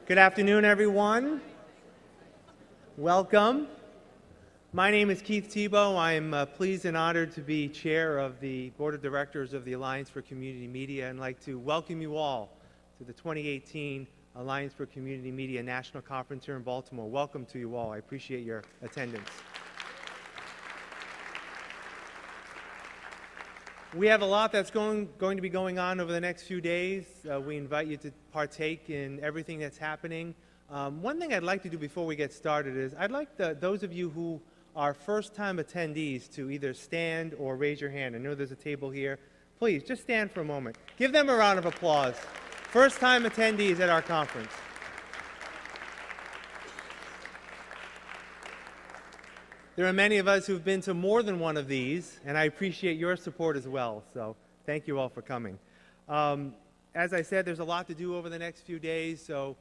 Good afternoon, everyone. Welcome. My name is Keith Tebow. I am pleased and honored to be chair of the Board of Directors of the Alliance for Community Media, and I'd like to welcome you all to the 2018 Alliance for Community Media National Conference here in Baltimore. Welcome to you all. I appreciate your attendance. We have a lot that's going to be going on over the next few days. We invite you to partake in everything that's happening. One thing I'd like to do before we get started is I'd like those of you who are first-time attendees to either stand or raise your hand. I know there's a table here. Please, just stand for a moment. Give them a round of applause. First-time attendees at our conference. There are many of us who've been to more than one of these, and I appreciate your support as well, so thank you all for coming. As I said, there's a lot to do over the next few days, so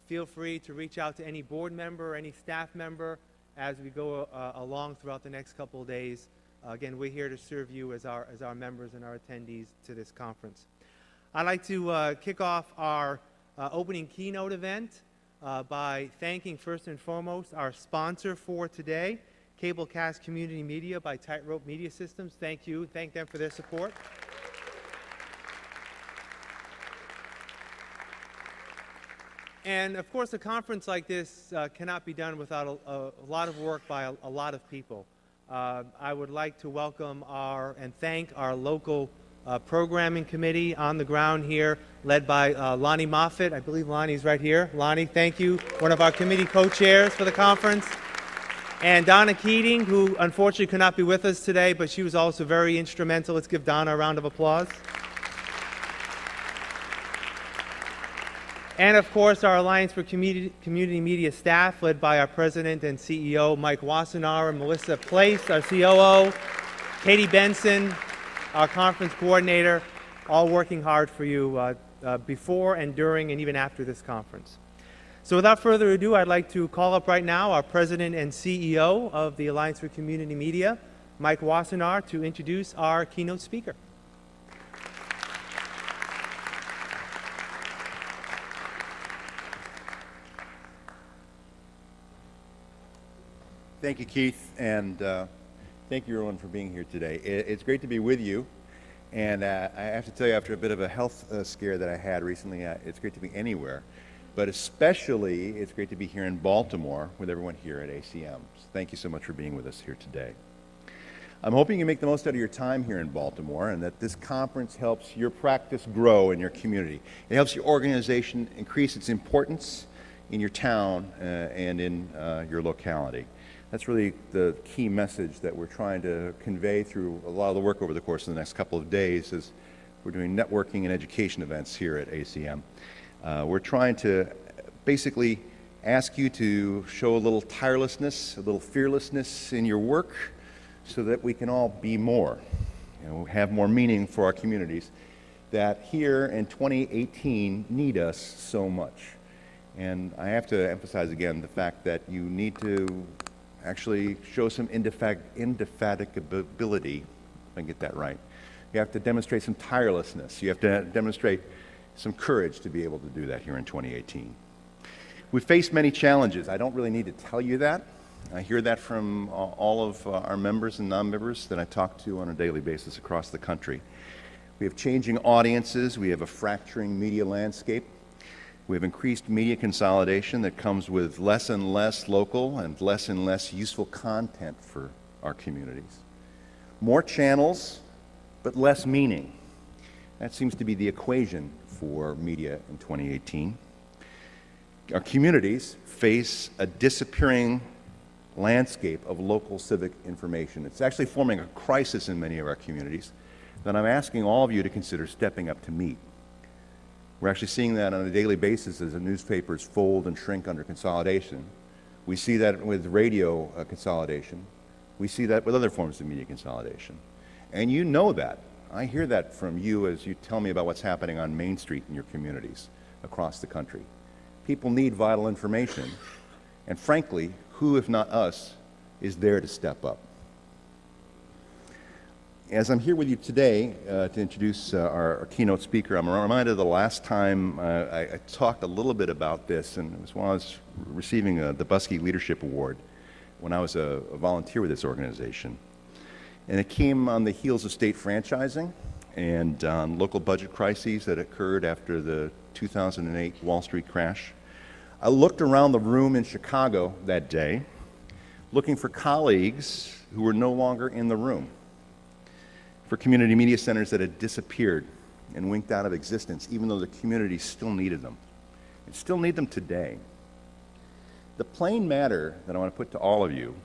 feel free to reach out to any board member or any staff member as we go along throughout the next couple of days. Again, we're here to serve you as our members and our attendees to this conference. I'd like to kick off our opening keynote event by thanking first and foremost our sponsor for today, Cablecast Community Media by Tightrope Media Systems. Thank you. Thank them for their support. And of course, a conference like this cannot be done without a lot of work by a lot of people. I would like to welcome and thank our local programming committee on the ground here, led by Lonnie Moffitt. I believe Lonnie's right here. Lonnie, thank you. One of our committee co-chairs for the conference. And Donna Keating, who unfortunately could not be with us today, but she was also very instrumental. Let's give Donna a round of applause. And of course, our Alliance for Community Media staff, led by our president and CEO, Mike Wassenaar, and Melissa Place, our COO, Katie Benson, our conference coordinator, all working hard for you before and during and even after this conference. So without further ado, I'd like to call up right now our president and CEO of the Alliance for Community Media, Mike Wassenaar, to introduce our keynote speaker. Thank you, Keith, and thank you, everyone, for being here today. It's great to be with you, and I have to tell you, after a bit of a health scare that I had recently, it's great to be anywhere, but especially it's great to be here in Baltimore with everyone here at ACM. So thank you so much for being with us here today. I'm hoping you make the most out of your time here in Baltimore and that this conference helps your practice grow in your community. It helps your organization increase its importance in your town and in your locality. That's really the key message that we're trying to convey through a lot of the work over the course of the next couple of days as we're doing networking and education events here at ACM. We're trying to basically ask you to show a little tirelessness, a little fearlessness in your work so that we can all be more, have more meaning for our communities that here in 2018 need us so much. And I have to emphasize again the fact that you need to actually show some indefatigability, if I can get that right. You have to demonstrate some tirelessness. You have to demonstrate some courage to be able to do that here in 2018. We've faced many challenges. I don't really need to tell you that. I hear that from all of our members and non-members that I talk to on a daily basis across the country. We have changing audiences. We have a fracturing media landscape. We have increased media consolidation that comes with less and less local and less useful content for our communities. More channels, but less meaning. That seems to be the equation for media in 2018. Our communities face a disappearing landscape of local civic information. It's actually forming a crisis in many of our communities that I'm asking all of you to consider stepping up to meet. We're actually seeing that on a daily basis as the newspapers fold and shrink under consolidation. We see that with radio consolidation. We see that with other forms of media consolidation. And you know that. I hear that from you as you tell me about what's happening on Main Street in your communities across the country. People need vital information. And frankly, who, if not us, is there to step up? As I'm here with you today to introduce our keynote speaker, I'm reminded of the last time I talked a little bit about this, and it was while I was receiving the Buskey Leadership Award when I was a volunteer with this organization. And it came on the heels of state franchising and local budget crises that occurred after the 2008 Wall Street crash. I looked around the room in Chicago that day, looking for colleagues who were no longer in the room, for community media centers that had disappeared and winked out of existence, even though the community still needed them, and still need them today. The plain matter that I want to put to all of you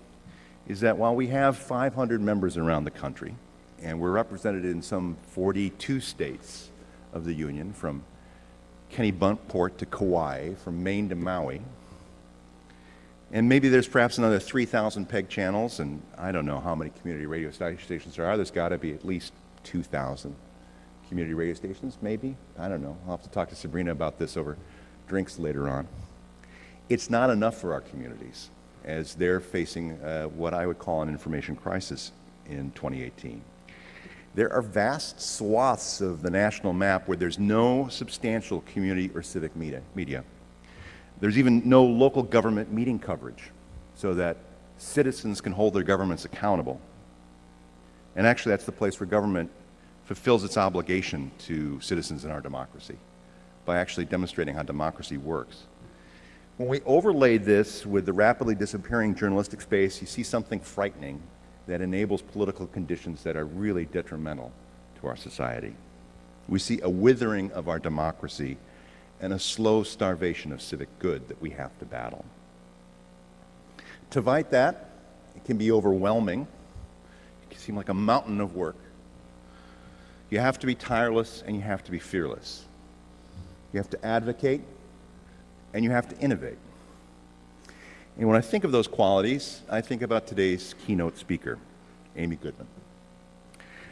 is that while we have 500 members around the country, and we're represented in some 42 states of the Union, from Kennebunkport to Kauai, from Maine to Maui, and maybe there's perhaps another 3,000 PEG channels, and I don't know how many community radio stations there are. There's got to be at least 2,000 community radio stations, maybe. I don't know. I'll have to talk to Sabrina about this over drinks later on. It's not enough for our communities, as they're facing what I would call an information crisis in 2018. There are vast swaths of the national map where there's no substantial community or civic media. There's even no local government meeting coverage so that citizens can hold their governments accountable. And actually, that's the place where government fulfills its obligation to citizens in our democracy, by actually demonstrating how democracy works. When we overlaid this with the rapidly disappearing journalistic space, you see something frightening that enables political conditions that are really detrimental to our society. We see a withering of our democracy and a slow starvation of civic good that we have to battle. To fight that, it can be overwhelming. It can seem like a mountain of work. You have to be tireless and you have to be fearless. You have to advocate and you have to innovate. And when I think of those qualities, I think about today's keynote speaker, Amy Goodman.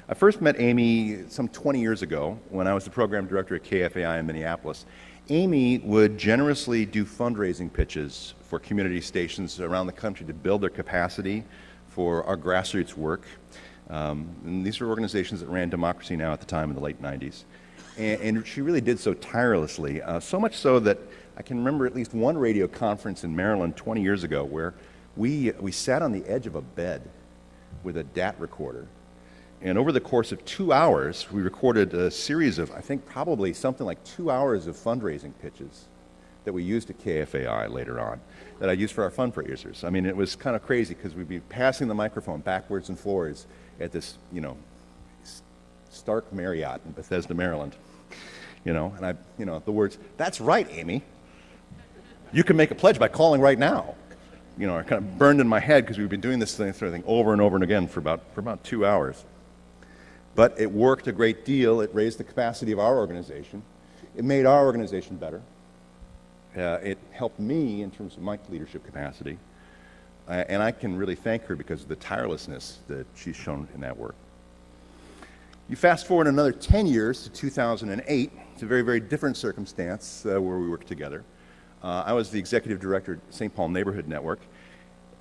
I first met Amy some 20 years ago when I was the program director at KFAI in Minneapolis. Amy would generously do fundraising pitches for community stations around the country to build their capacity for our grassroots work. And these were organizations that ran Democracy Now! At the time in the late 90s. And she really did so tirelessly, so much so that I can remember at least one radio conference in Maryland 20 years ago where we sat on the edge of a bed with a DAT recorder. And over the course of 2 hours, we recorded a series of, I think, probably something like 2 hours of fundraising pitches that we used at KFAI later on, that I used for our fundraisers. I mean, it was kind of crazy because we'd be passing the microphone backwards and forwards at this, Stark Marriott in Bethesda, Maryland. And the words, "That's right, Amy. You can make a pledge by calling right now." Are kind of burned in my head because we've been doing this sort of thing over and over and again for about 2 hours. But it worked a great deal. It raised the capacity of our organization. It made our organization better. It helped me in terms of my leadership capacity. And I can really thank her because of the tirelessness that she's shown in that work. You fast forward another 10 years to 2008. It's a very, very different circumstance where we worked together. I was the executive director at St. Paul Neighborhood Network.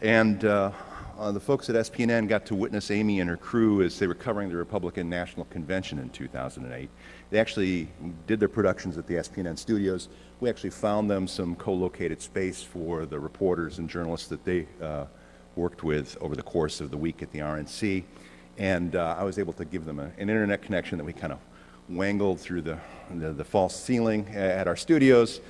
And the folks at SPNN got to witness Amy and her crew as they were covering the Republican National Convention in 2008. They actually did their productions at the SPNN studios. We actually found them some co-located space for the reporters and journalists that they worked with over the course of the week at the RNC. And I was able to give them an internet connection that we kind of wangled through the false ceiling at our studios.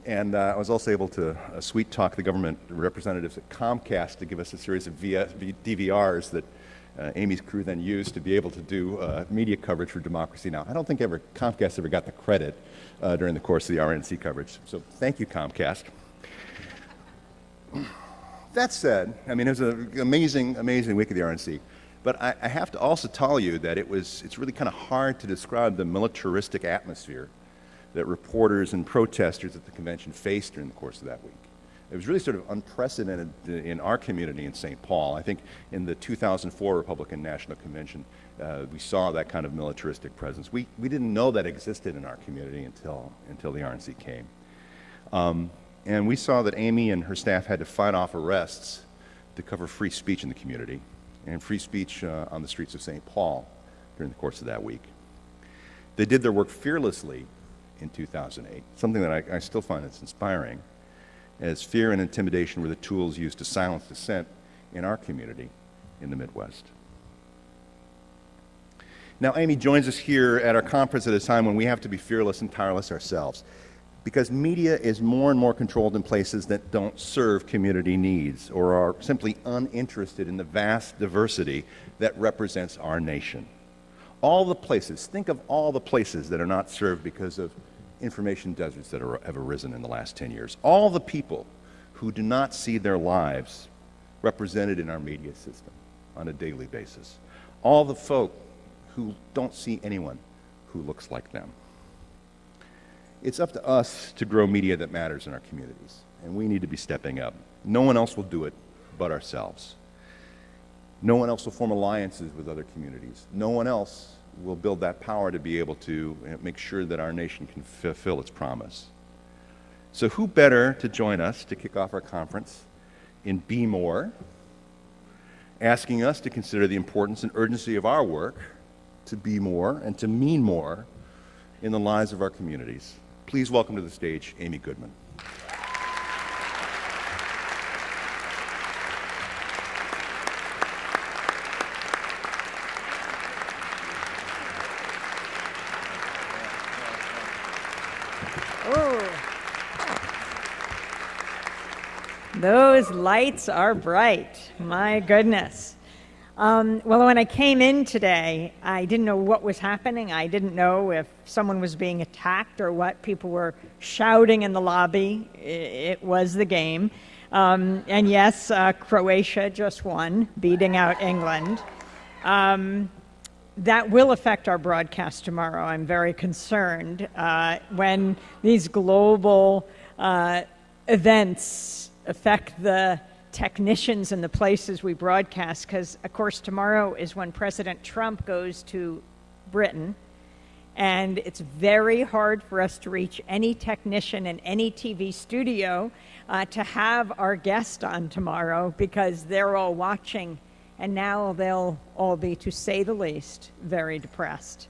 And I was also able to sweet talk the government representatives at Comcast to give us a series of DVRs that Amy's crew then used to be able to do media coverage for Democracy Now! I don't think Comcast ever got the credit during the course of the RNC coverage. So thank you, Comcast. That said, I mean, it was an amazing, amazing week at the RNC. But I have to also tell you that it's really kind of hard to describe the militaristic atmosphere that reporters and protesters at the convention faced during the course of that week. It was really sort of unprecedented in our community in St. Paul. I think in the 2004 Republican National Convention, we saw that kind of militaristic presence. We didn't know that existed in our community until the RNC came. And we saw that Amy and her staff had to fight off arrests to cover free speech in the community and free speech on the streets of St. Paul. during the course of that week. They did their work fearlessly in 2008, something that I still find that's inspiring, as fear and intimidation were the tools used to silence dissent in our community in the Midwest. Now, Amy joins us here at our conference at a time when we have to be fearless and tireless ourselves, because media is more and more controlled in places that don't serve community needs or are simply uninterested in the vast diversity that represents our nation. All the places, think of all the places that are not served because of information deserts that have arisen in the last 10 years. All the people who do not see their lives represented in our media system on a daily basis. All the folk who don't see anyone who looks like them. It's up to us to grow media that matters in our communities, and we need to be stepping up. No one else will do it but ourselves. No one else will form alliances with other communities. No one else will build that power to be able to make sure that our nation can fulfill its promise. So who better to join us to kick off our conference in Be More, asking us to consider the importance and urgency of our work to be more and to mean more in the lives of our communities. Please welcome to the stage Amy Goodman. Those lights are bright. My goodness. Well, when I came in today, I didn't know what was happening. I didn't know if someone was being attacked or what. People were shouting in the lobby. It was the game. And yes, Croatia just won, beating out England. That will affect our broadcast tomorrow. I'm very concerned when these global events affect the technicians and the places we broadcast, because of course tomorrow is when President Trump goes to Britain, and it's very hard for us to reach any technician in any TV studio to have our guest on tomorrow, because they're all watching, and now they'll all be, to say the least, very depressed.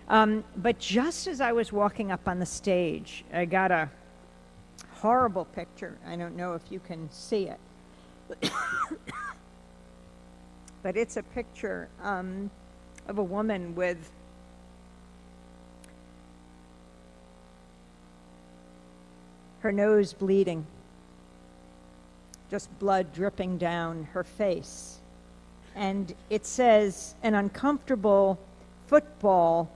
But just as I was walking up on the stage, I got a horrible picture. I don't know if you can see it. But it's a picture of a woman with her nose bleeding, just blood dripping down her face. And it says, "An uncomfortable football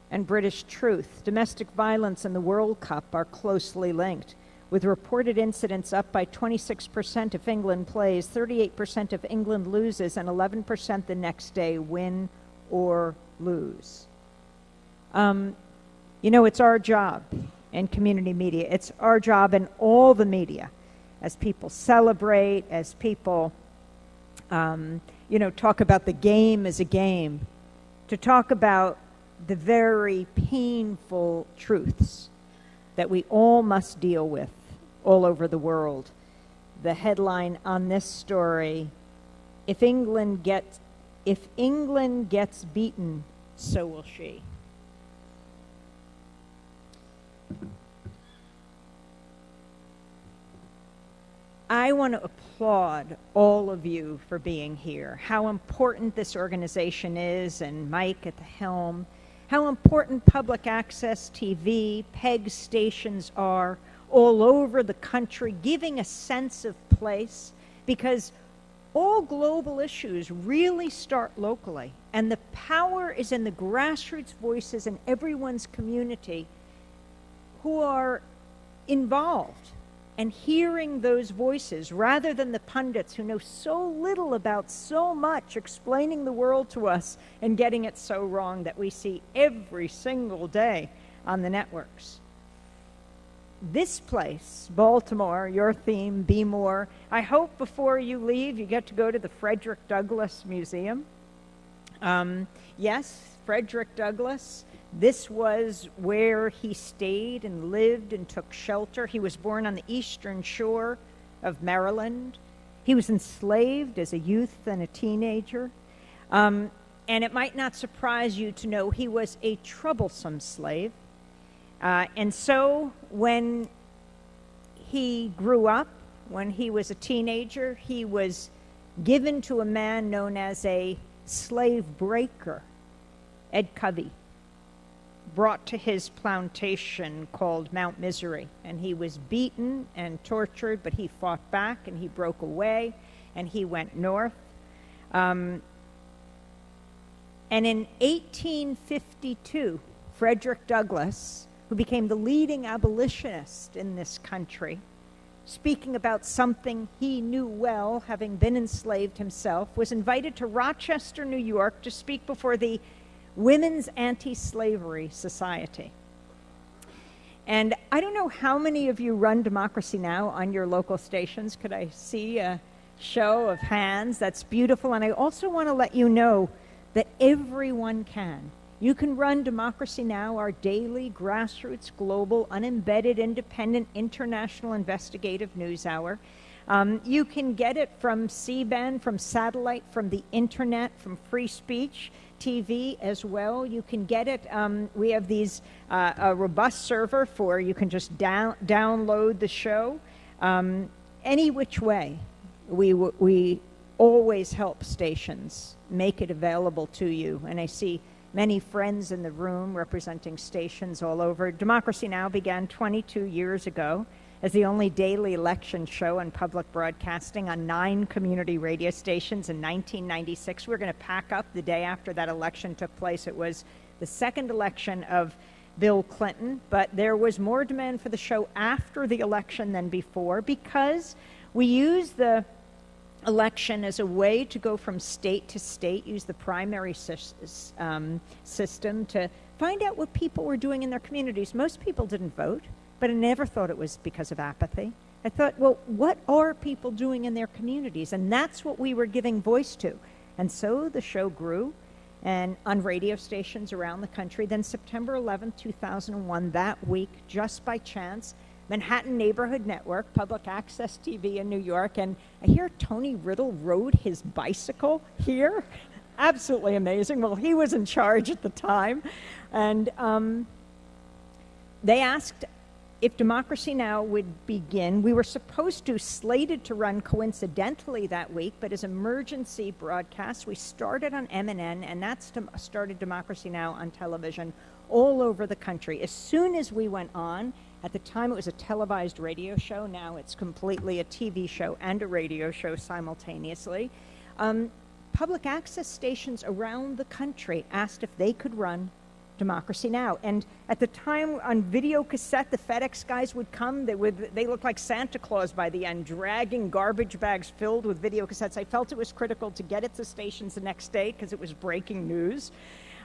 and British truth. Domestic violence and the World Cup are closely linked, with reported incidents up by 26% if England plays, 38% if England loses, and 11% the next day, win or lose." It's our job in community media. It's our job in all the media, as people celebrate, as people, talk about the game as a game, to talk about the very painful truths that we all must deal with all over the world. The headline on this story: if England gets beaten, so will she. I want to applaud all of you for being here. How important this organization is, and Mike at the helm. How important public access TV, PEG stations are all over the country, giving a sense of place, because all global issues really start locally, and the power is in the grassroots voices in everyone's community who are involved, and hearing those voices rather than the pundits who know so little about so much, explaining the world to us and getting it so wrong that we see every single day on the networks. This place, Baltimore, your theme, Be More. I hope before you leave you get to go to the Frederick Douglass Museum. Yes, Frederick Douglass. This was where he stayed and lived and took shelter. He was born on the eastern shore of Maryland. He was enslaved as a youth and a teenager. And it might not surprise you to know he was a troublesome slave. And so when he grew up, when he was a teenager, he was given to a man known as a slave breaker, Ed Covey, brought to his plantation called Mount Misery. And he was beaten and tortured, but he fought back and he broke away and he went north. And in 1852, Frederick Douglass, who became the leading abolitionist in this country, speaking about something he knew well, having been enslaved himself, was invited to Rochester, New York, to speak before the Women's Anti-Slavery Society. And I don't know how many of you run Democracy Now! On your local stations. Could I see a show of hands? That's beautiful. And I also want to let you know that everyone can. You can run Democracy Now!, our daily, grassroots, global, unembedded, independent, international investigative news hour. You can get it from C-band, from satellite, from the internet, from free speech TV as well. You can get it. We have these a robust server for you can just download the show any which way. We always help stations make it available to you, and I see many friends in the room representing stations all over. Democracy Now! Began 22 years ago as the only daily election show in public broadcasting on 9 community radio stations in 1996. We're going to pack up the day after that election took place. It was the second election of Bill Clinton, but there was more demand for the show after the election than before because we used the election as a way to go from state to state, use the primary system to find out what people were doing in their communities. Most people didn't vote, but I never thought it was because of apathy. I thought, well, what are people doing in their communities? And that's what we were giving voice to. And so the show grew and on radio stations around the country. Then September 11th, 2001, that week, just by chance, Manhattan Neighborhood Network, public access TV in New York, and I hear Tony Riddle rode his bicycle here. Absolutely amazing. Well, he was in charge at the time. And they asked if Democracy Now! Would begin. We were supposed to, slated to run coincidentally that week, but as emergency broadcasts, we started on MNN, and that's started Democracy Now! On television all over the country. As soon as we went on, at the time it was a televised radio show, now it's completely a TV show and a radio show simultaneously. Public access stations around the country asked if they could run Democracy Now! And at the time on video cassette, the FedEx guys would come, they looked like Santa Claus by the end, dragging garbage bags filled with video cassettes. I felt it was critical to get it to stations the next day because it was breaking news.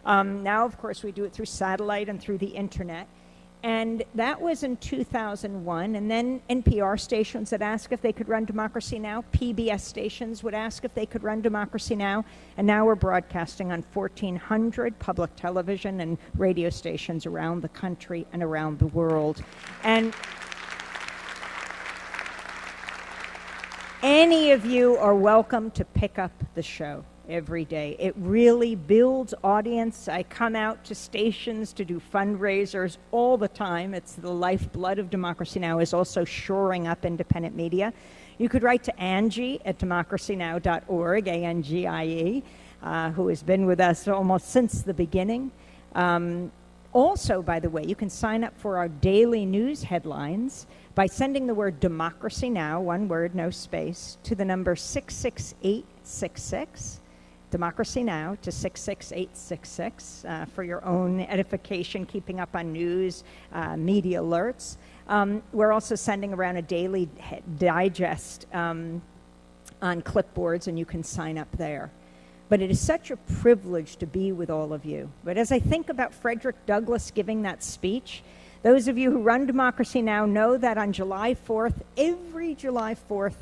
Now, of course, we do it through satellite and through the internet. And that was in 2001. And then NPR stations would ask if they could run Democracy Now! PBS stations would ask if they could run Democracy Now! And now we're broadcasting on 1,400 public television and radio stations around the country and around the world. And any of you are welcome to pick up the show every day. It really builds audience. I come out to stations to do fundraisers all the time. It's the lifeblood of Democracy Now! Is also shoring up independent media. You could write to Angie at democracynow.org, A-N-G-I-E, who has been with us almost since the beginning. Also, by the way, you can sign up for our daily news headlines by sending the word Democracy Now!, one word, no space, to the number 66866. Democracy Now! To 66866 for your own edification, keeping up on news, media alerts. We're also sending around a daily digest on clipboards, and you can sign up there. But it is such a privilege to be with all of you. But as I think about Frederick Douglass giving that speech, those of you who run Democracy Now! Know that on July 4th, every July 4th,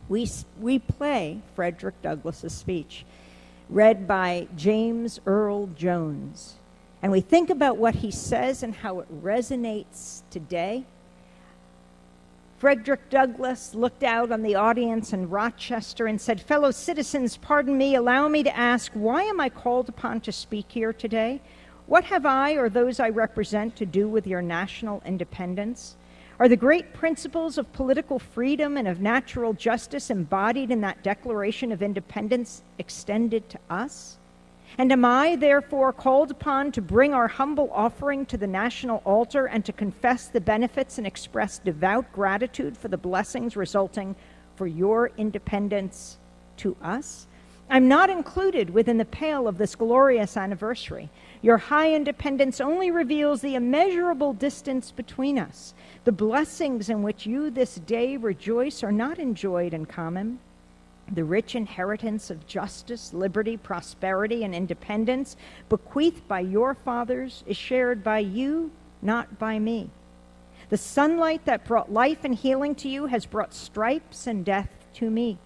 we play Frederick Douglass's speech, read by James Earl Jones. And we think about what he says and how it resonates today. Frederick Douglass looked out on the audience in Rochester and said, "Fellow citizens, pardon me, allow me to ask, why am I called upon to speak here today? What have I or those I represent to do with your national independence? Are the great principles of political freedom and of natural justice embodied in that Declaration of Independence extended to us? And am I, therefore, called upon to bring our humble offering to the national altar and to confess the benefits and express devout gratitude for the blessings resulting for your independence to us? I'm not included within the pale of this glorious anniversary. Your high independence only reveals the immeasurable distance between us. The blessings in which you this day rejoice are not enjoyed in common. The rich inheritance of justice, liberty, prosperity, and independence bequeathed by your fathers is shared by you, not by me. The sunlight that brought life and healing to you has brought stripes and death to me.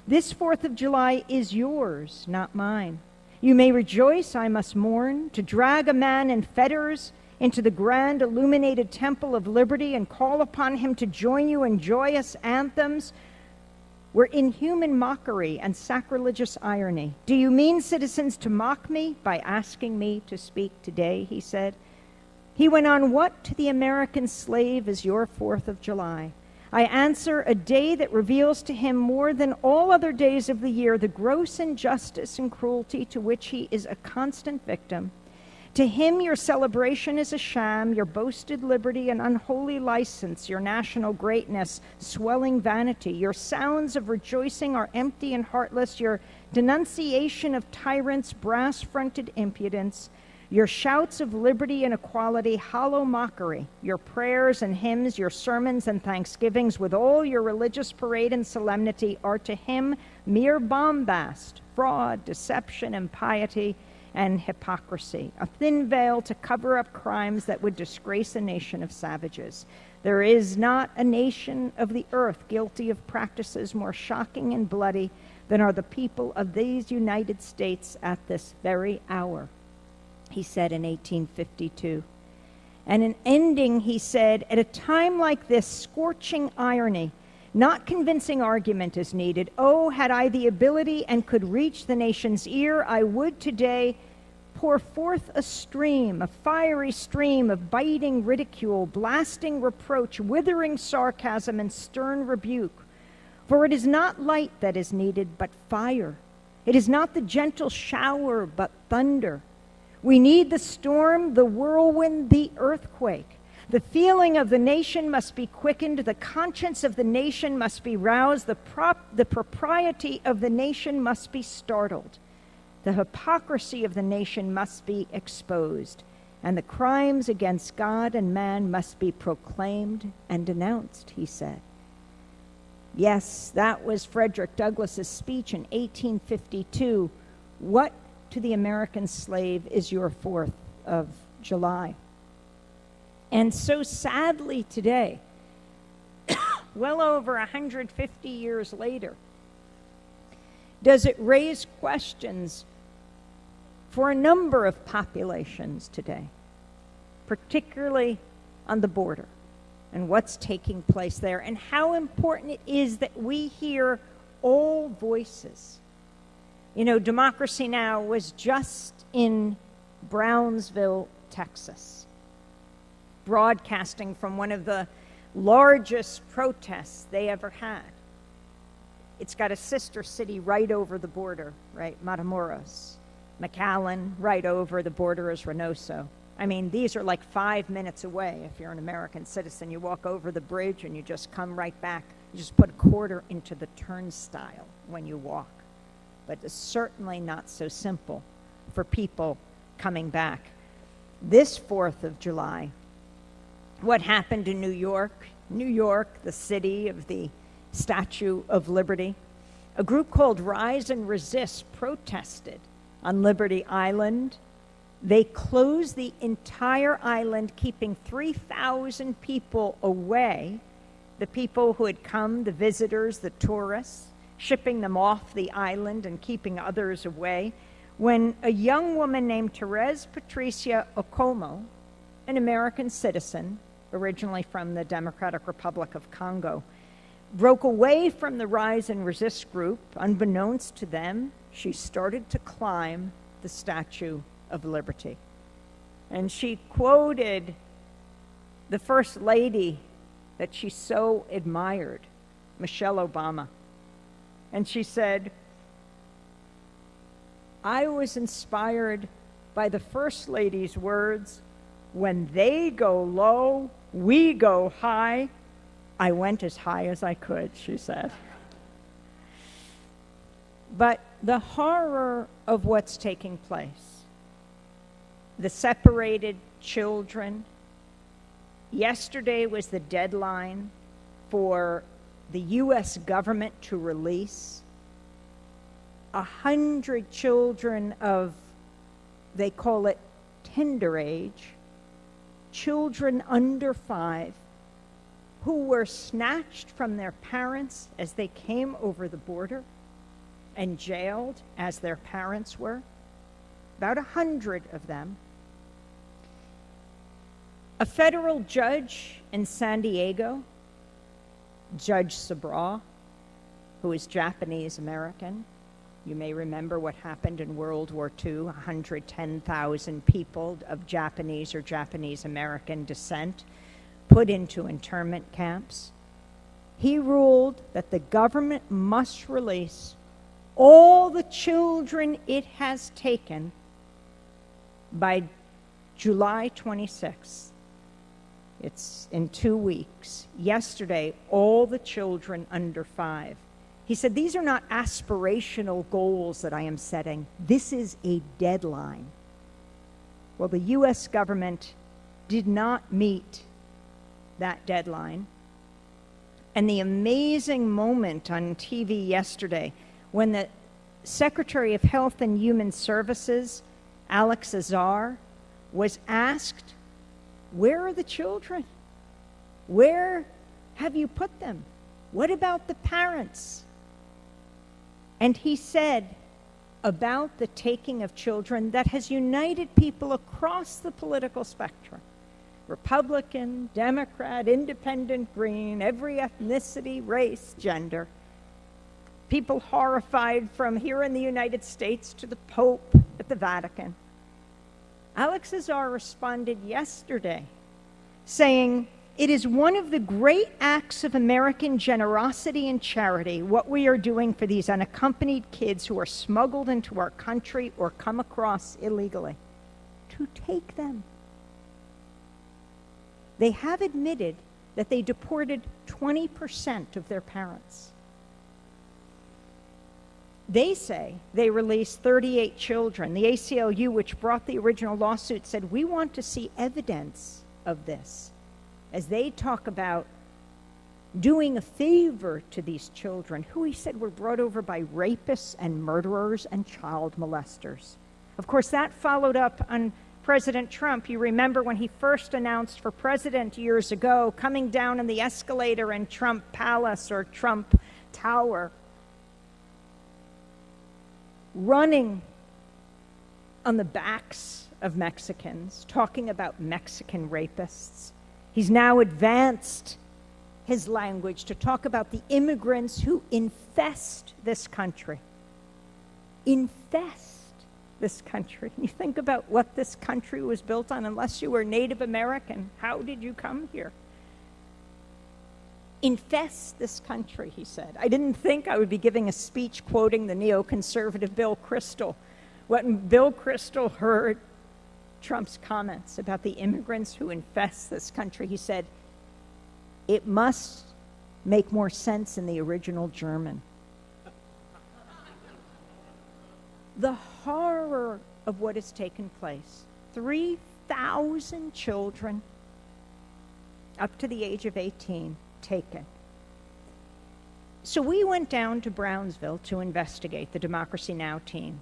This 4th of July is yours, not mine. You may rejoice, I must mourn. To drag a man in fetters into the grand illuminated temple of liberty and call upon him to join you in joyous anthems were inhuman mockery and sacrilegious irony. Do you mean, citizens, to mock me by asking me to speak today, he said. He went on, what to the American slave is your 4th of July? I answer, a day that reveals to him more than all other days of the year the gross injustice and cruelty to which he is a constant victim. To him, your celebration is a sham, your boasted liberty an unholy license, your national greatness swelling vanity. Your sounds of rejoicing are empty and heartless, your denunciation of tyrants brass-fronted impudence, your shouts of liberty and equality hollow mockery, your prayers and hymns, your sermons and thanksgivings with all your religious parade and solemnity are to him mere bombast, fraud, deception, impiety, and hypocrisy, a thin veil to cover up crimes that would disgrace a nation of savages. There is not a nation of the earth guilty of practices more shocking and bloody than are the people of these United States at this very hour, he said in 1852. And in ending, he said, at a time like this, scorching irony, not convincing argument is needed. Oh, had I the ability and could reach the nation's ear, I would today pour forth a stream, a fiery stream of biting ridicule, blasting reproach, withering sarcasm, and stern rebuke. For it is not light that is needed, but fire. It is not the gentle shower, but thunder. We need the storm, the whirlwind, the earthquake. The feeling of the nation must be quickened. The conscience of the nation must be roused. The propriety of the nation must be startled. The hypocrisy of the nation must be exposed. And the crimes against God and man must be proclaimed and denounced, he said. Yes, that was Frederick Douglass's speech in 1852. What to the American slave is your 4th of July? And so sadly today, well over 150 years later, does it raise questions for a number of populations today, particularly on the border and what's taking place there, and how important it is that we hear all voices. You know, Democracy Now! Was just in Brownsville, Texas, broadcasting from one of the largest protests they ever had. It's got a sister city right over the border, right? Matamoros. McAllen, right over the border is Reynosa. I mean, these are like 5 minutes away. If you're an American citizen, you walk over the bridge and you just come right back. You just put a quarter into the turnstile when you walk. But it's certainly not so simple for people coming back. This 4th of July, what happened in New York? New York, the city of the Statue of Liberty. A group called Rise and Resist protested on Liberty Island. They closed the entire island, keeping 3,000 people away, the people who had come, the visitors, the tourists, shipping them off the island and keeping others away, when a young woman named Therese Patricia Okomo, an American citizen, originally from the Democratic Republic of Congo, broke away from the Rise and Resist group. Unbeknownst to them, she started to climb the Statue of Liberty. And she quoted the First Lady that she so admired, Michelle Obama. And she said, "I was inspired by the First Lady's words, 'When they go low, we go high.' I went as high as I could," she said. But the horror of what's taking place, the separated children. Yesterday was the deadline for the U.S. government to release 100 children of, they call it tender age, children under 5, who were snatched from their parents as they came over the border and jailed as their parents were. About 100 of them. A federal judge in San Diego, Judge Sabra, who is Japanese American. You may remember what happened in World War II, 110,000 people of Japanese or Japanese American descent put into internment camps. He ruled that the government must release all the children it has taken by July 26th. It's in 2 weeks. Yesterday, all the children under 5. He said, "These are not aspirational goals that I am setting. This is a deadline." Well, the U.S. government did not meet that deadline. And the amazing moment on TV yesterday when the Secretary of Health and Human Services, Alex Azar, was asked, "Where are the children? Where have you put them? What about the parents?" And he said about the taking of children that has united people across the political spectrum. Republican, Democrat, Independent, Green, every ethnicity, race, gender. People horrified from here in the United States to the Pope at the Vatican. Alex Azar responded yesterday saying, "It is one of the great acts of American generosity and charity, what we are doing for these unaccompanied kids who are smuggled into our country or come across illegally, to take them." They have admitted that they deported 20% of their parents. They say they released 38 children. The ACLU, which brought the original lawsuit, said, "We want to see evidence of this," as they talk about doing a favor to these children, who he said were brought over by rapists and murderers and child molesters. Of course, that followed up on President Trump. You remember when he first announced for president years ago, coming down in the escalator in Trump Palace or Trump Tower, running on the backs of Mexicans, talking about Mexican rapists. He's now advanced his language to talk about the immigrants who infest this country. Infest this country. You think about what this country was built on. Unless you were Native American, how did you come here? Infest this country, he said. I didn't think I would be giving a speech quoting the neoconservative Bill Kristol. When Bill Kristol heard Trump's comments about the immigrants who infest this country, he said, "It must make more sense in the original German." The horror of what has taken place. 3,000 children up to the age of 18 taken. So we went down to Brownsville to investigate, the Democracy Now! Team.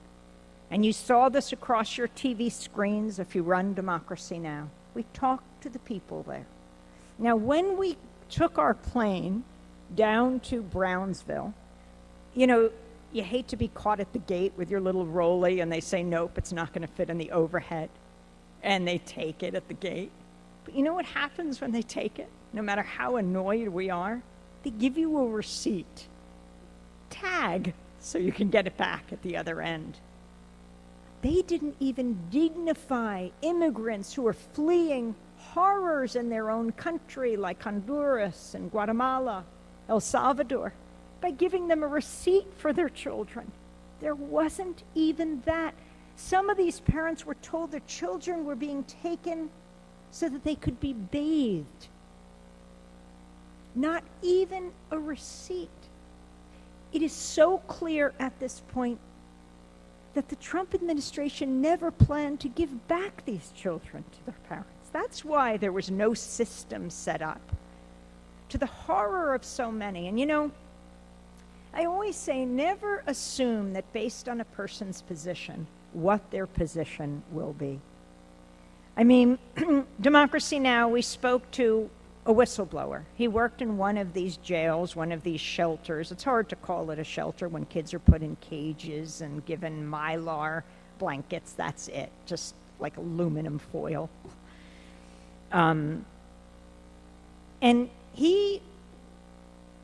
And you saw this across your TV screens if you run Democracy Now! We talked to the people there. Now, when we took our plane down to Brownsville, you know, you hate to be caught at the gate with your little rolly and they say, "Nope, it's not going to fit in the overhead." And they take it at the gate. But you know what happens when they take it? No matter how annoyed we are, they give you a receipt. Tag, so you can get it back at the other end. They didn't even dignify immigrants who are fleeing horrors in their own country, like Honduras and Guatemala, El Salvador, by giving them a receipt for their children. There wasn't even that. Some of these parents were told their children were being taken so that they could be bathed. Not even a receipt. It is so clear at this point that the Trump administration never planned to give back these children to their parents. That's why there was no system set up, to the horror of so many. And you know, I always say never assume that based on a person's position, what their position will be. I mean, Democracy Now!, we spoke to a whistleblower. He worked in one of these jails, one of these shelters. It's hard to call it a shelter when kids are put in cages and given Mylar blankets. That's it, just like aluminum foil. And he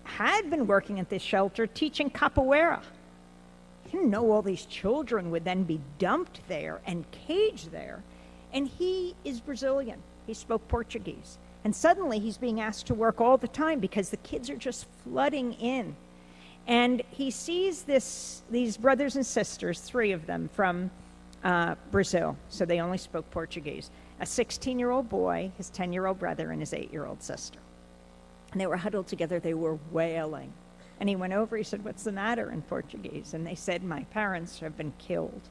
had been working at this shelter teaching capoeira. He didn't know all these children would then be dumped there and caged there. And he is Brazilian. He spoke Portuguese. And suddenly he's being asked to work all the time because the kids are just flooding in. And he sees these brothers and sisters, 3 of them from Brazil, so they only spoke Portuguese. A 16-year-old boy, his 10-year-old brother, and his 8-year-old sister. And they were huddled together, they were wailing. And he went over, he said, "What's the matter?" in Portuguese. And they said, "My parents have been killed."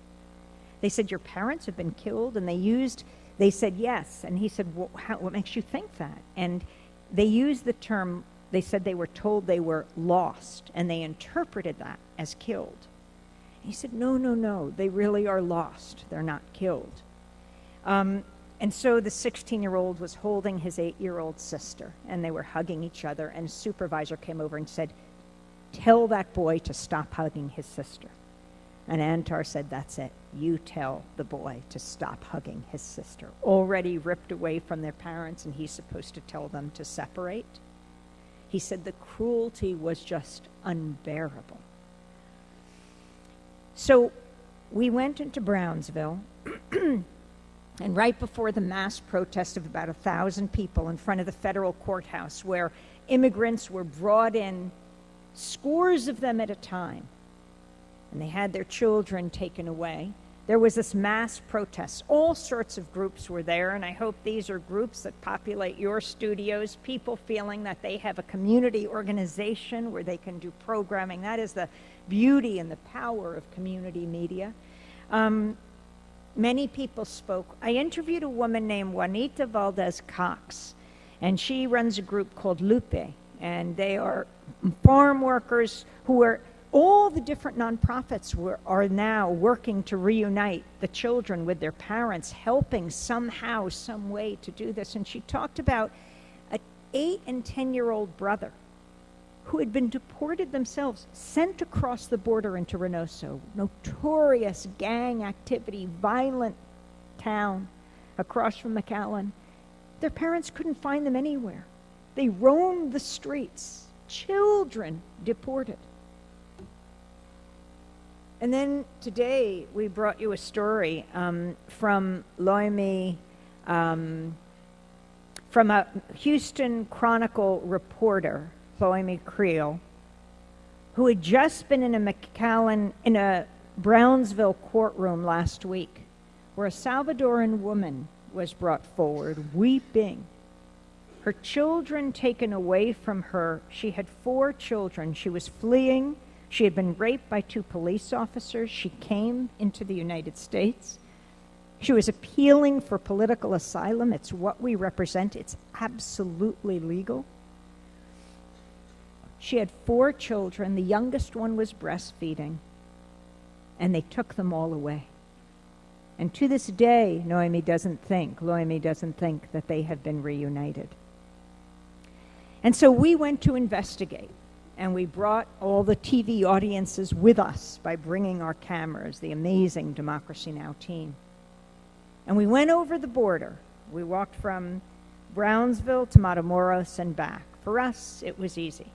They said, "Your parents have been killed?" And they said, "Yes." And he said, "Well, what makes you think that?" And they used the term, they said they were told they were lost, and they interpreted that as killed. And he said, no, they really are lost. They're not killed. And so the 16-year-old was holding his 8-year-old sister, and they were hugging each other, and a supervisor came over and said, "Tell that boy to stop hugging his sister." And Antar said, "That's it. You tell the boy to stop hugging his sister." Already ripped away from their parents, and he's supposed to tell them to separate. He said the cruelty was just unbearable. So we went into Brownsville, and right before the mass protest of about 1,000 people in front of the federal courthouse, where immigrants were brought in, scores of them at a time, and they had their children taken away. There was this mass protest. All sorts of groups were there, and I hope these are groups that populate your studios, people feeling that they have a community organization where they can do programming. That is the beauty and the power of community media. Many people spoke. I interviewed a woman named Juanita Valdez-Cox, and she runs a group called Lupe, and they are farm workers who are all the different nonprofits are now working to reunite the children with their parents, helping somehow, some way to do this. And she talked about an 8 and 10-year-old brother who had been deported themselves, sent across the border into Reynosa, notorious gang activity, violent town across from McAllen. Their parents couldn't find them anywhere. They roamed the streets, children deported. And then today we brought you a story from Loimi, from a Houston Chronicle reporter, Loimi Creel, who had just been in a Brownsville courtroom last week, where a Salvadoran woman was brought forward weeping. Her children taken away from her. She had 4 children. She was fleeing. She had been raped by 2 police officers. She came into the United States. She was appealing for political asylum. It's what we represent. It's absolutely legal. She had 4 children. The youngest one was breastfeeding. And they took them all away. And to this day, Loimi doesn't think that they have been reunited. And so we went to investigate. And we brought all the TV audiences with us by bringing our cameras, the amazing Democracy Now! Team. And we went over the border. We walked from Brownsville to Matamoros and back. For us, it was easy.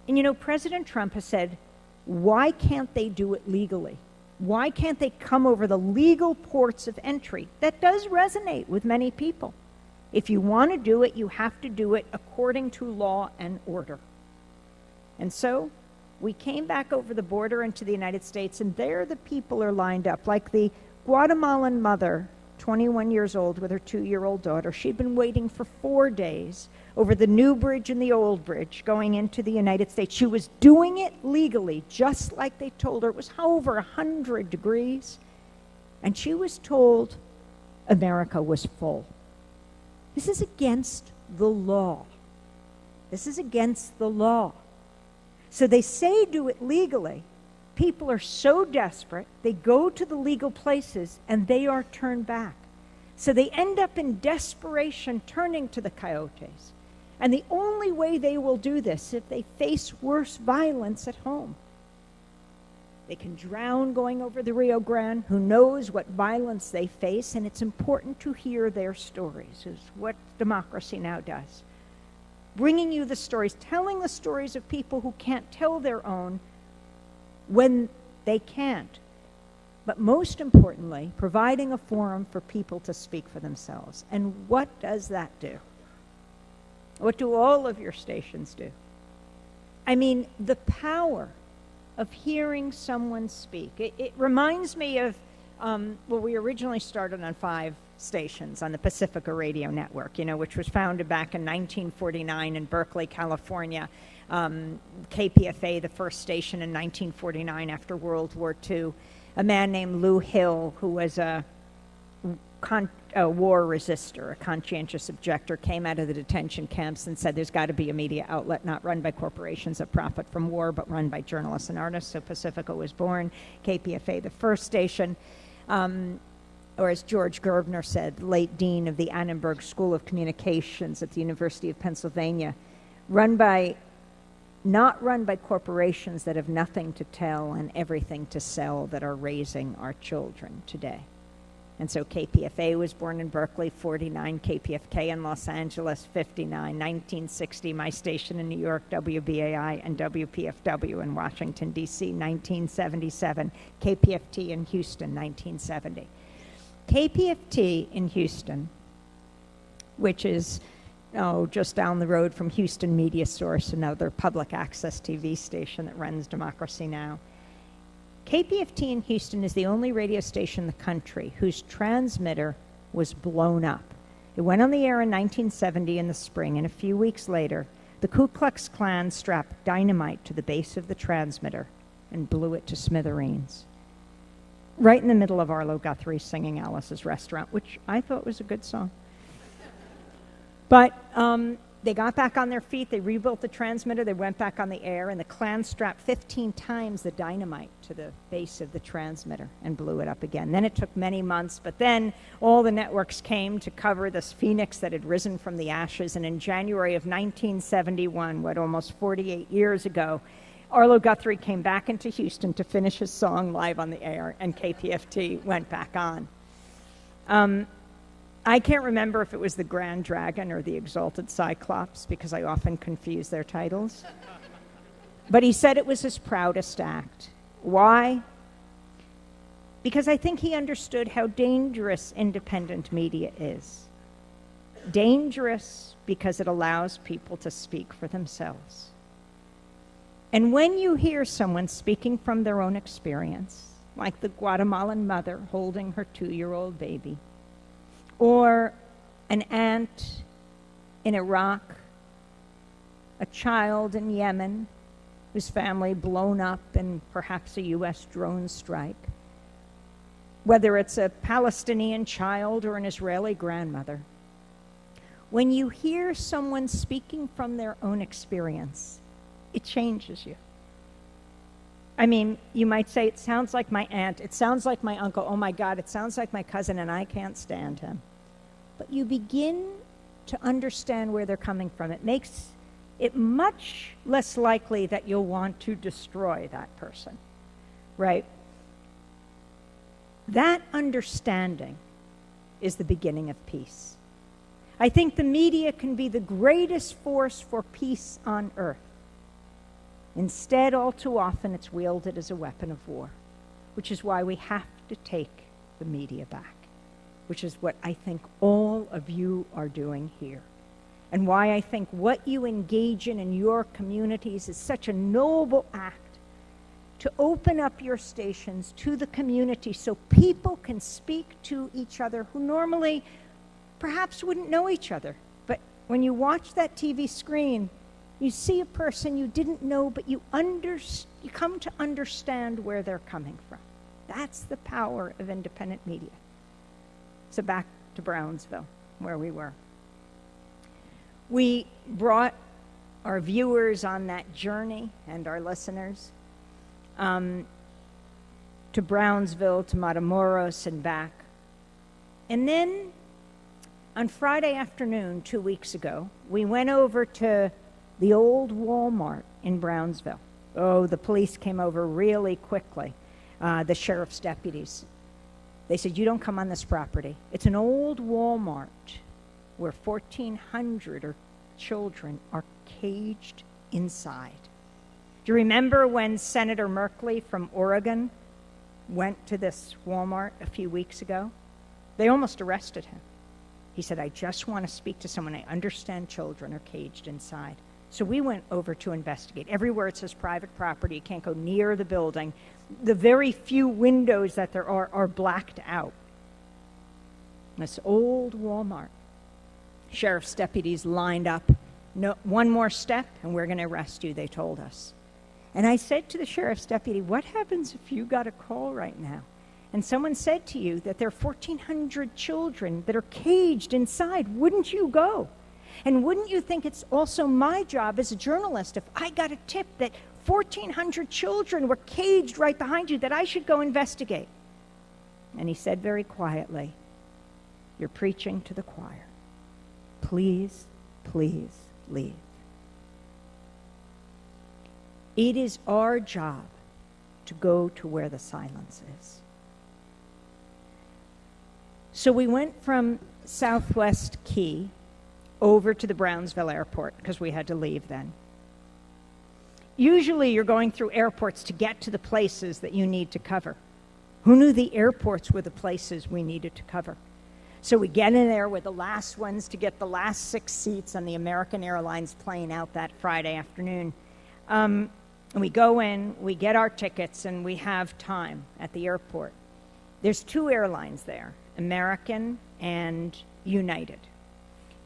And you know, President Trump has said, why can't they do it legally? Why can't they come over the legal ports of entry? That does resonate with many people. If you want to do it, you have to do it according to law and order. And so we came back over the border into the United States, and there the people are lined up, like the Guatemalan mother, 21 years old, with her 2-year-old daughter. She'd been waiting for 4 days over the new bridge and the old bridge going into the United States. She was doing it legally, just like they told her. It was over 100 degrees. And she was told America was full. This is against the law. This is against the law. So they say do it legally. People are so desperate, they go to the legal places and they are turned back. So they end up in desperation turning to the coyotes. And the only way they will do this is if they face worse violence at home. They can drown going over the Rio Grande. Who knows what violence they face? And it's important to hear their stories, is what Democracy Now! Does. Bringing you the stories, telling the stories of people who can't tell their own when they can't. But most importantly, providing a forum for people to speak for themselves. And what does that do? What do all of your stations do? I mean, the power of hearing someone speak. It reminds me of, we originally started on 5 stations on the Pacifica Radio Network, which was founded back in 1949 in Berkeley, California. KPFA, the first station in 1949 after World War II. A man named Lou Hill, who was a war resister, a conscientious objector, came out of the detention camps and said there's got to be a media outlet not run by corporations that profit from war, but run by journalists and artists. So Pacifica was born, KPFA, the first station. Or as George Gerbner said, late dean of the Annenberg School of Communications at the University of Pennsylvania, not run by corporations that have nothing to tell and everything to sell, that are raising our children today. And so KPFA was born in Berkeley, 49, KPFK in Los Angeles, 59, 1960, my station in New York, WBAI, and WPFW in Washington, D.C., 1977, KPFT in Houston, 1970. KPFT in Houston, which is just down the road from Houston Media Source, another public access TV station that runs Democracy Now! KPFT in Houston is the only radio station in the country whose transmitter was blown up. It went on the air in 1970 in the spring, and a few weeks later, the Ku Klux Klan strapped dynamite to the base of the transmitter and blew it to smithereens. Right in the middle of Arlo Guthrie singing Alice's Restaurant, which I thought was a good song. But they got back on their feet, they rebuilt the transmitter, they went back on the air, and the Klan strapped 15 times the dynamite to the base of the transmitter and blew it up again. Then it took many months, but then all the networks came to cover this phoenix that had risen from the ashes, and in January of 1971, almost 48 years ago, Arlo Guthrie came back into Houston to finish his song live on the air, and KPFT went back on. I can't remember if it was the Grand Dragon or the Exalted Cyclops, because I often confuse their titles. But he said it was his proudest act. Why? Because I think he understood how dangerous independent media is. Dangerous because it allows people to speak for themselves. And when you hear someone speaking from their own experience, like the Guatemalan mother holding her 2-year-old baby, or an aunt in Iraq, a child in Yemen whose family blown up in perhaps a U.S. drone strike, whether it's a Palestinian child or an Israeli grandmother, when you hear someone speaking from their own experience, it changes you. I mean, you might say, it sounds like my aunt, it sounds like my uncle, oh my God, it sounds like my cousin, and I can't stand him. But you begin to understand where they're coming from. It makes it much less likely that you'll want to destroy that person, right? That understanding is the beginning of peace. I think the media can be the greatest force for peace on earth. Instead, all too often, it's wielded as a weapon of war, which is why we have to take the media back, which is what I think all of you are doing here, and why I think what you engage in your communities is such a noble act to open up your stations to the community so people can speak to each other who normally perhaps wouldn't know each other. But when you watch that TV screen, you see a person you didn't know, but you come to understand where they're coming from. That's the power of independent media. So back to Brownsville, where we were. We brought our viewers on that journey and our listeners to Brownsville, to Matamoros, and back. And then on Friday afternoon, 2 weeks ago, we went over to the old Walmart in Brownsville. Oh, the police came over really quickly, the sheriff's deputies. They said, you don't come on this property. It's an old Walmart where 1,400 children are caged inside. Do you remember when Senator Merkley from Oregon went to this Walmart a few weeks ago? They almost arrested him. He said, I just want to speak to someone. I understand children are caged inside. So we went over to investigate. Everywhere it says private property, you can't go near the building. The very few windows that there are blacked out. This old Walmart. Sheriff's deputies lined up. No, one more step and we're going to arrest you, they told us. And I said to the sheriff's deputy, what happens if you got a call right now and someone said to you that there are 1,400 children that are caged inside? Wouldn't you go? And wouldn't you think it's also my job as a journalist, if I got a tip that 1,400 children were caged right behind you, that I should go investigate? And he said very quietly, you're preaching to the choir. Please, please leave. It is our job to go to where the silence is. So we went from Southwest Key over to the Brownsville airport because we had to leave then. Usually you're going through airports to get to the places that you need to cover. Who knew the airports were the places we needed to cover? So we get in there with the last ones to get the last 6 seats on the American Airlines plane out that Friday afternoon. And we go in, we get our tickets, and we have time at the airport. There's 2 airlines there, American and United.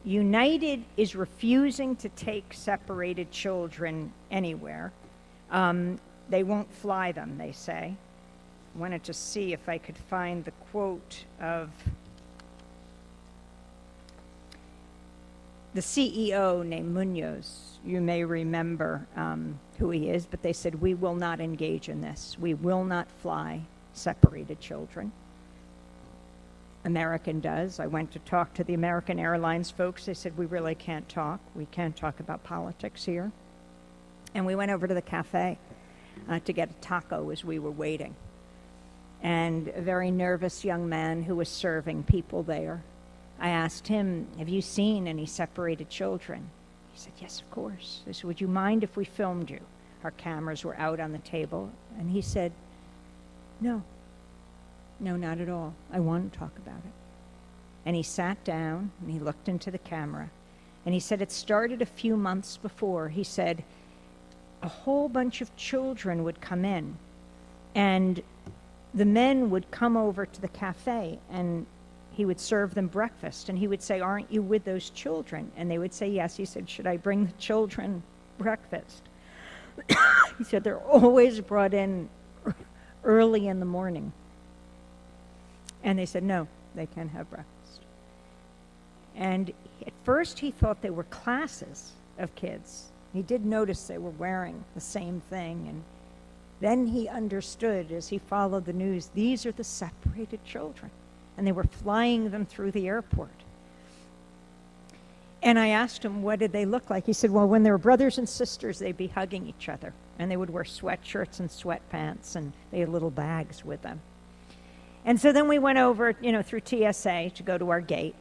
United is refusing to take separated children anywhere. They won't fly them, they say. I wanted to see if I could find the quote of the CEO named Munoz. You may remember who he is, but they said, we will not engage in this. We will not fly separated children. American does. I went to talk to the American Airlines folks. They said, we really can't talk. We can't talk about politics here. And we went over to the cafe to get a taco as we were waiting. And a very nervous young man who was serving people there, I asked him, have you seen any separated children? He said, yes, of course. I said, would you mind if we filmed you? Our cameras were out on the table. And he said, no. No, not at all. I want to talk about it. And he sat down and he looked into the camera. And he said it started a few months before. He said a whole bunch of children would come in. And the men would come over to the cafe and he would serve them breakfast. And he would say, aren't you with those children? And they would say, yes. He said, should I bring the children breakfast? He said, they're always brought in early in the morning. And they said, no, they can't have breakfast. And at first he thought they were classes of kids. He did notice they were wearing the same thing. And then he understood as he followed the news, these are the separated children. And they were flying them through the airport. And I asked him, what did they look like? He said, well, when they were brothers and sisters, they'd be hugging each other. And they would wear sweatshirts and sweatpants, and they had little bags with them. And so then we went over, through TSA to go to our gate.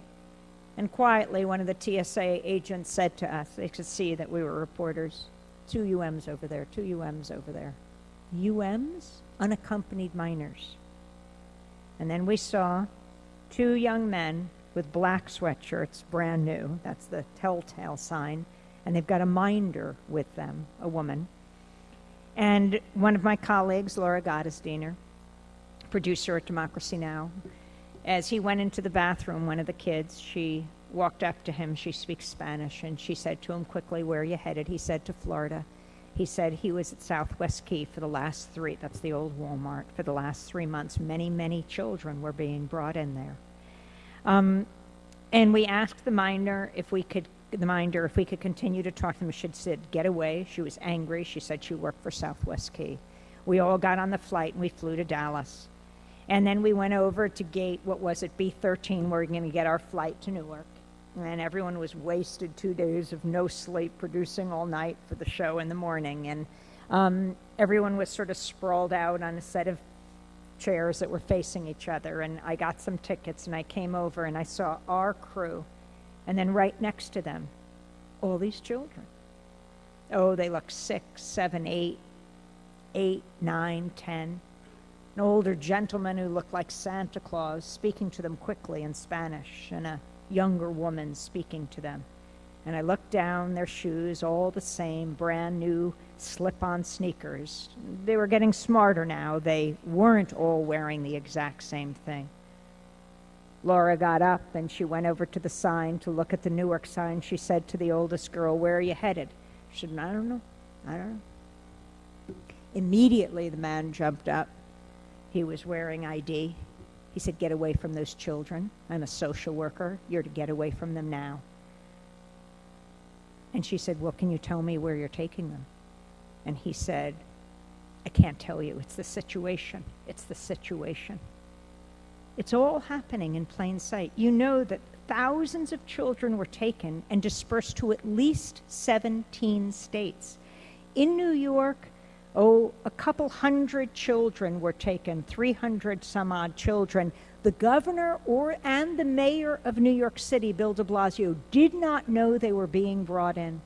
And quietly, one of the TSA agents said to us, they could see that we were reporters, 2 UMs over there, 2 UMs over there. UMs? Unaccompanied minors. And then we saw 2 young men with black sweatshirts, brand new. That's the telltale sign. And they've got a minder with them, a woman. And one of my colleagues, Laura Gottesdiener, producer at Democracy Now!, as he went into the bathroom, one of the kids, she walked up to him. She speaks Spanish, and she said to him quickly, "Where are you headed?" He said, "To Florida." He said he was at Southwest Key for the last 3, that's the old Walmart, for the last 3 months. Many, many children were being brought in there. And we asked the minder if we could continue to talk to them. She said, "Get away." She was angry. She said she worked for Southwest Key. We all got on the flight and we flew to Dallas. And then we went over to gate, what was it, B13, where we were going to get our flight to Newark. And everyone was wasted 2 days of no sleep, producing all night for the show in the morning. And everyone was sort of sprawled out on a set of chairs that were facing each other. And I got some tickets and I came over and I saw our crew. And then right next to them, all these children. Oh, they look 6, 7, 8, 9, 10. An older gentleman who looked like Santa Claus speaking to them quickly in Spanish, and a younger woman speaking to them. And I looked down, their shoes, all the same, brand new slip-on sneakers. They were getting smarter now. They weren't all wearing the exact same thing. Laura got up and she went over to the sign to look at the Newark sign. She said to the oldest girl, "Where are you headed?" She said, I don't know. Immediately the man jumped up. He was wearing ID. He said, "Get away from those children. I'm a social worker. You're to get away from them now." And she said, "Well, can you tell me where you're taking them?" And he said, "I can't tell you. It's the situation. It's the situation." It's all happening in plain sight. You know that thousands of children were taken and dispersed to at least 17 states. In New York, a couple hundred children were taken, 300 some odd children. The governor and the mayor of New York City, Bill de Blasio, did not know they were being brought in.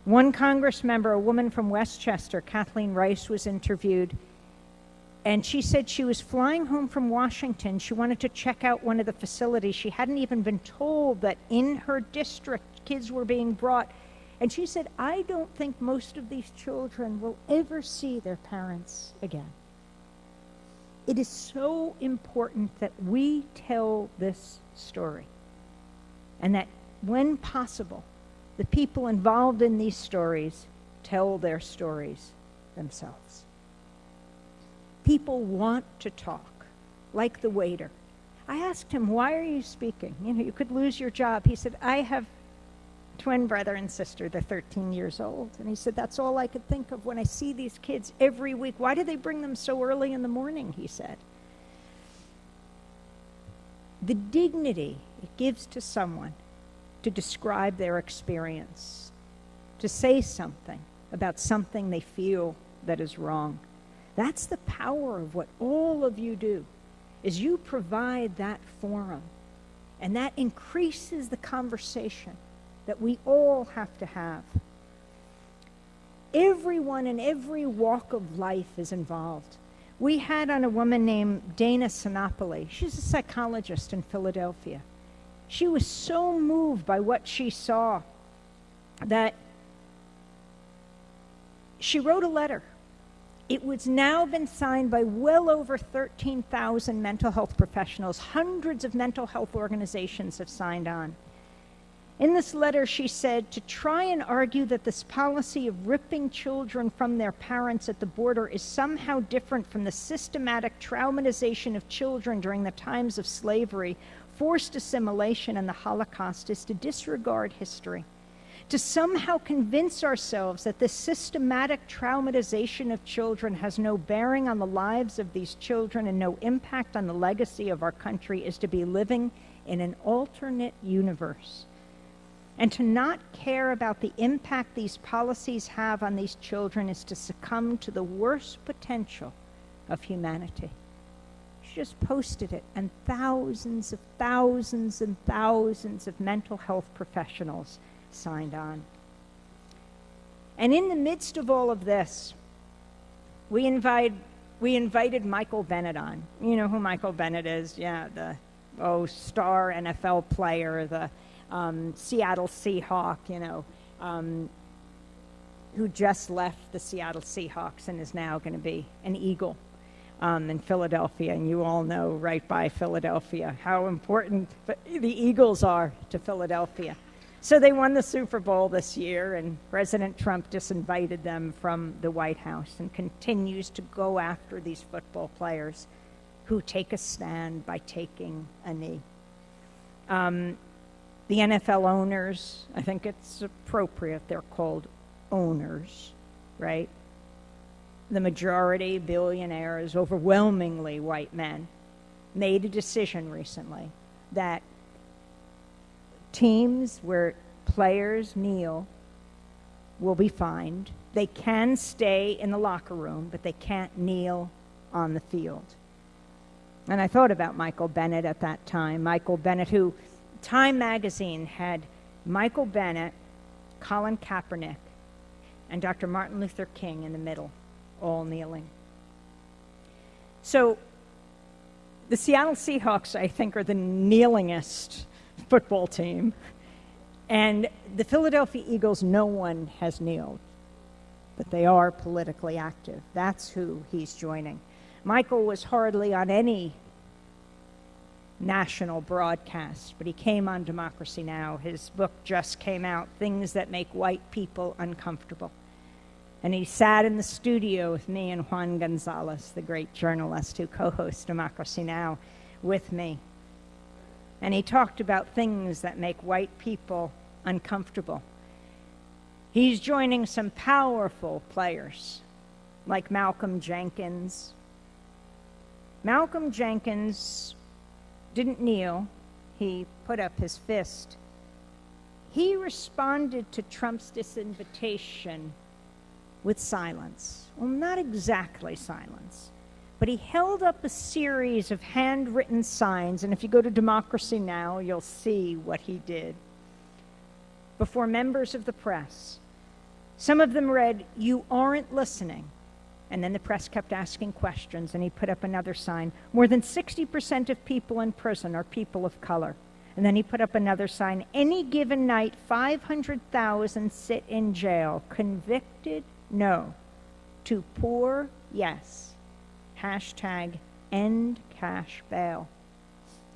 One Congress member, a woman from Westchester, Kathleen Rice, was interviewed, and she said she was flying home from Washington. She wanted to check out one of the facilities. She hadn't even been told that in her district kids were being brought. And she said, "I don't think most of these children will ever see their parents again." It is so important that we tell this story, and that when possible, the people involved in these stories tell their stories themselves. People want to talk, like the waiter. I asked him, "Why are you speaking? You could lose your job." He said, "I have twin brother and sister. They're 13 years old." And he said, "That's all I could think of when I see these kids every week. Why do they bring them so early in the morning?" he said. The dignity it gives to someone to describe their experience, to say something about something they feel that is wrong. That's the power of what all of you do, is you provide that forum, and that increases the conversation that we all have to have. Everyone in every walk of life is involved. We had on a woman named Dana Sinopoli. She's a psychologist in Philadelphia. She was so moved by what she saw that she wrote a letter. It was now been signed by well over 13,000 mental health professionals. Hundreds of mental health organizations have signed on. In this letter, she said, to try and argue that this policy of ripping children from their parents at the border is somehow different from the systematic traumatization of children during the times of slavery, forced assimilation, and the Holocaust is to disregard history. To somehow convince ourselves that this systematic traumatization of children has no bearing on the lives of these children and no impact on the legacy of our country is to be living in an alternate universe. And to not care about the impact these policies have on these children is to succumb to the worst potential of humanity. just posted it, and thousands of thousands and thousands of mental health professionals signed on. And in the midst of all of this, we invited Michael Benedon. You know who Michael Bennett is? Yeah, the star NFL player, the Seattle Seahawk, who just left the Seattle Seahawks and is now going to be an Eagle in Philadelphia. And you all know right by Philadelphia how important the Eagles are to Philadelphia. So they won the Super Bowl this year, and President Trump disinvited them from the White House and continues to go after these football players who take a stand by taking a knee. The NFL owners, I think it's appropriate, they're called owners, right? The majority, billionaires, overwhelmingly white men, made a decision recently that teams where players kneel will be fined. They can stay in the locker room, but they can't kneel on the field. And I thought about Michael Bennett at that time. Michael Bennett, who Time magazine had Michael Bennett, Colin Kaepernick, and Dr. Martin Luther King in the middle, all kneeling. So the Seattle Seahawks, I think, are the kneelingest football team. And the Philadelphia Eagles, no one has kneeled, but they are politically active. That's who he's joining. Michael was hardly on any national broadcast, but he came on Democracy Now! His book just came out, Things That Make White People Uncomfortable. And he sat in the studio with me and Juan Gonzalez, the great journalist who co-hosts Democracy Now! With me. And he talked about things that make white people uncomfortable. He's joining some powerful players, like Malcolm Jenkins. Malcolm Jenkins didn't kneel. He put up his fist. He responded to Trump's disinvitation with silence. Well, not exactly silence. But he held up a series of handwritten signs, and if you go to Democracy Now!, you'll see what he did, before members of the press. Some of them read, "You aren't listening." And then the press kept asking questions, and he put up another sign, "More than 60% of people in prison are people of color." And then he put up another sign, "Any given night, 500,000 sit in jail. Convicted? No. Too poor? Yes. Hashtag end cash bail."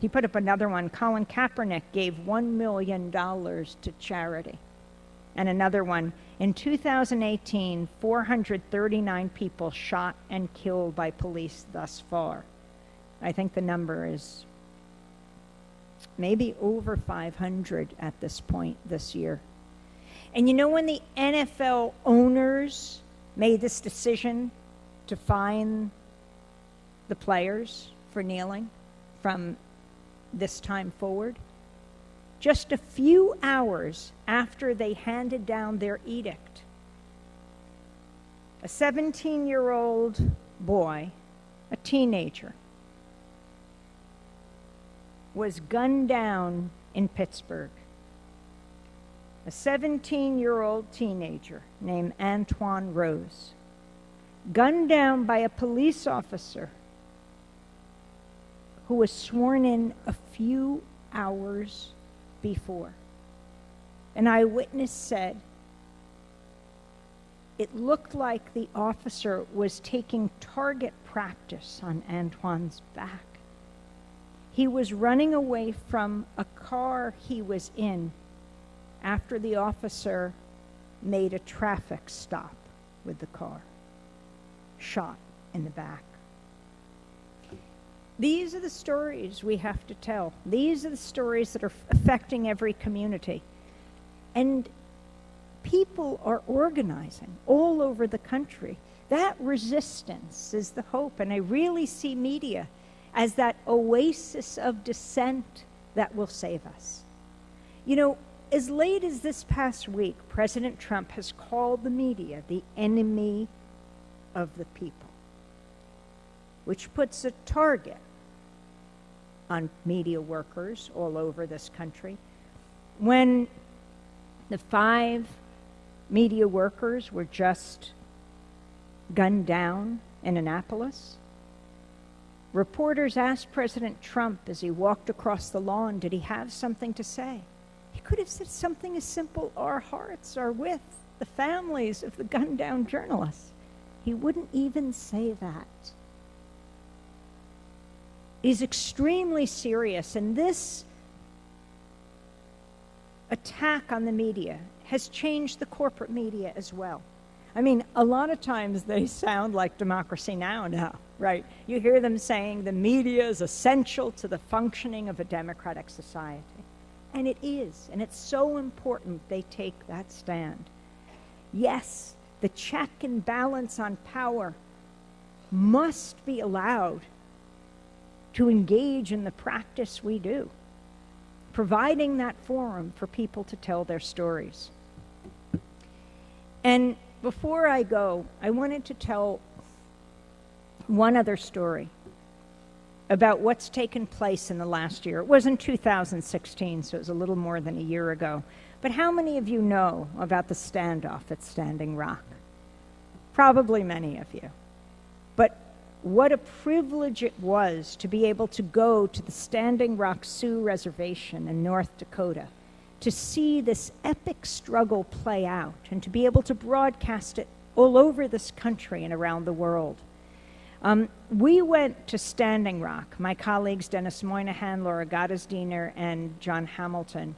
He put up another one. Colin Kaepernick gave $1 million to charity. And another one. In 2018, 439 people shot and killed by police thus far. I think the number is maybe over 500 at this point this year. And you know, when the NFL owners made this decision to fine the players for kneeling from this time forward, just a few hours after they handed down their edict, a 17-year-old boy, a teenager, was gunned down in Pittsburgh. A 17-year-old teenager named Antoine Rose, gunned down by a police officer who was sworn in a few hours before. An eyewitness said it looked like the officer was taking target practice on Antoine's back. He was running away from a car he was in after the officer made a traffic stop with the car, shot in the back. These are the stories we have to tell. These are the stories that are affecting every community. And people are organizing all over the country. That resistance is the hope. And I really see media as that oasis of dissent that will save us. You know, as late as this past week, President Trump has called the media the enemy of the people, which puts a target on media workers all over this country. When the 5 media workers were just gunned down in Annapolis, reporters asked President Trump as he walked across the lawn, did he have something to say? He could have said something as simple, our hearts are with the families of the gunned down journalists. He wouldn't even say that. He's extremely serious, and this attack on the media has changed the corporate media as well. I mean, a lot of times they sound like Democracy Now, right? You hear them saying the media is essential to the functioning of a democratic society. And it is, and it's so important they take that stand. Yes, the check and balance on power must be allowed to engage in the practice we do, providing that forum for people to tell their stories. And before I go, I wanted to tell one other story about what's taken place in the last year. It was in 2016, so it was a little more than a year ago. But how many of you know about the standoff at Standing Rock? Probably many of you. But what a privilege it was to be able to go to the Standing Rock Sioux Reservation in North Dakota, to see this epic struggle play out, and to be able to broadcast it all over this country and around the world. We went to Standing Rock, my colleagues Dennis Moynihan, Laura Gottesdiener, and John Hamilton.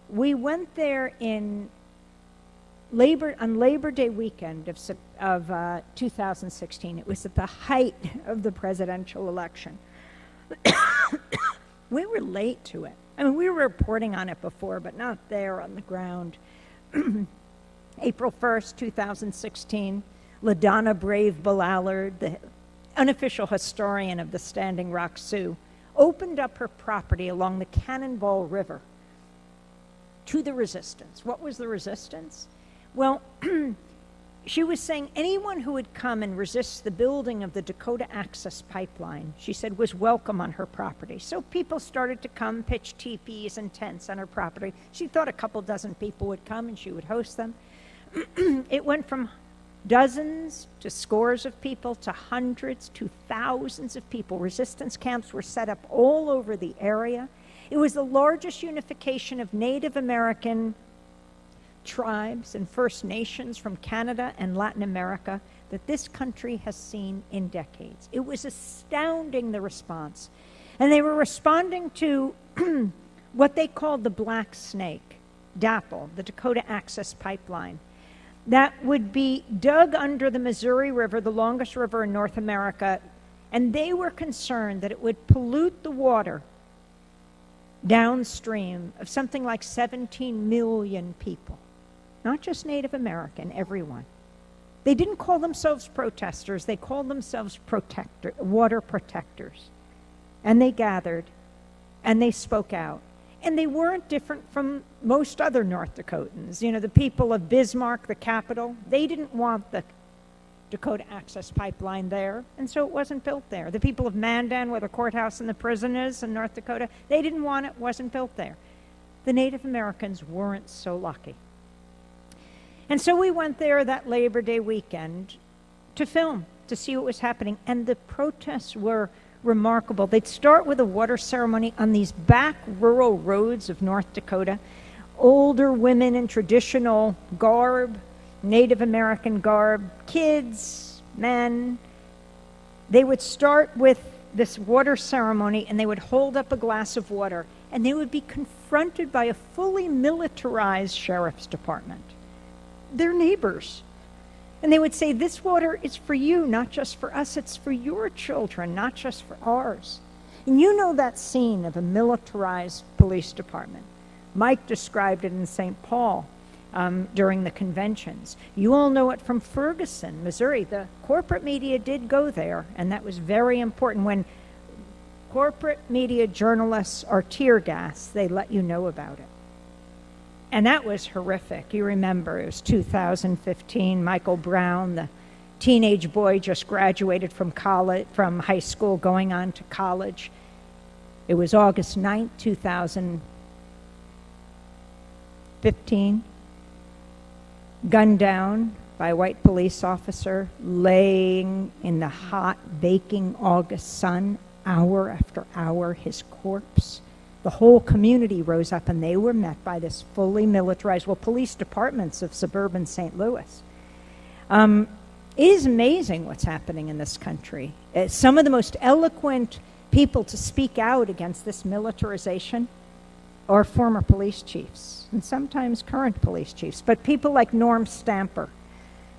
We went there on Labor Day weekend of 2016. It was at the height of the presidential election. We were late to it. I mean, we were reporting on it before, but not there on the ground. April 1st, 2016, LaDonna Brave Ballard, the unofficial historian of the Standing Rock Sioux, opened up her property along the Cannonball River to the resistance. What was the resistance? Well, she was saying anyone who would come and resist the building of the Dakota Access Pipeline, she said, was welcome on her property. So people started to come, pitch teepees and tents on her property. She thought a couple dozen people would come and she would host them. It went from dozens to scores of people to hundreds to thousands of people. Resistance camps were set up all over the area. It was the largest unification of Native American tribes and First Nations from Canada and Latin America that this country has seen in decades. It was astounding, the response. And they were responding to what they called the Black Snake, DAPL, the Dakota Access Pipeline, that would be dug under the Missouri River, the longest river in North America, and they were concerned that it would pollute the water downstream of something like 17 million people. Not just Native American, everyone. They didn't call themselves protesters, they called themselves water protectors. And they gathered, and they spoke out. And they weren't different from most other North Dakotans. You know, the people of Bismarck, the capital, they didn't want the Dakota Access Pipeline there, and so it wasn't built there. The people of Mandan, where the courthouse and the prison is in North Dakota, they didn't want it, wasn't built there. The Native Americans weren't so lucky. And so we went there that Labor Day weekend to film, to see what was happening, and the protests were remarkable. They'd start with a water ceremony on these back rural roads of North Dakota. Older women in traditional garb, Native American garb, kids, men. They would start with this water ceremony and they would hold up a glass of water and they would be confronted by a fully militarized sheriff's department. Their neighbors. And they would say, this water is for you, not just for us. It's for your children, not just for ours. And you know that scene of a militarized police department. Mike described it in St. Paul during the conventions. You all know it from Ferguson, Missouri. The corporate media did go there, and that was very important. When corporate media journalists are tear gassed, they let you know about it. And that was horrific. You remember, it was 2015. Michael Brown, the teenage boy just graduated from high school, going on to college. It was August 9th, 2015. Gunned down by a white police officer, laying in the hot, baking August sun, hour after hour, his corpse. The whole community rose up, and they were met by this fully militarized, police departments of suburban St. Louis. It is amazing what's happening in this country. Some of the most eloquent people to speak out against this militarization are former police chiefs, and sometimes current police chiefs, but people like Norm Stamper.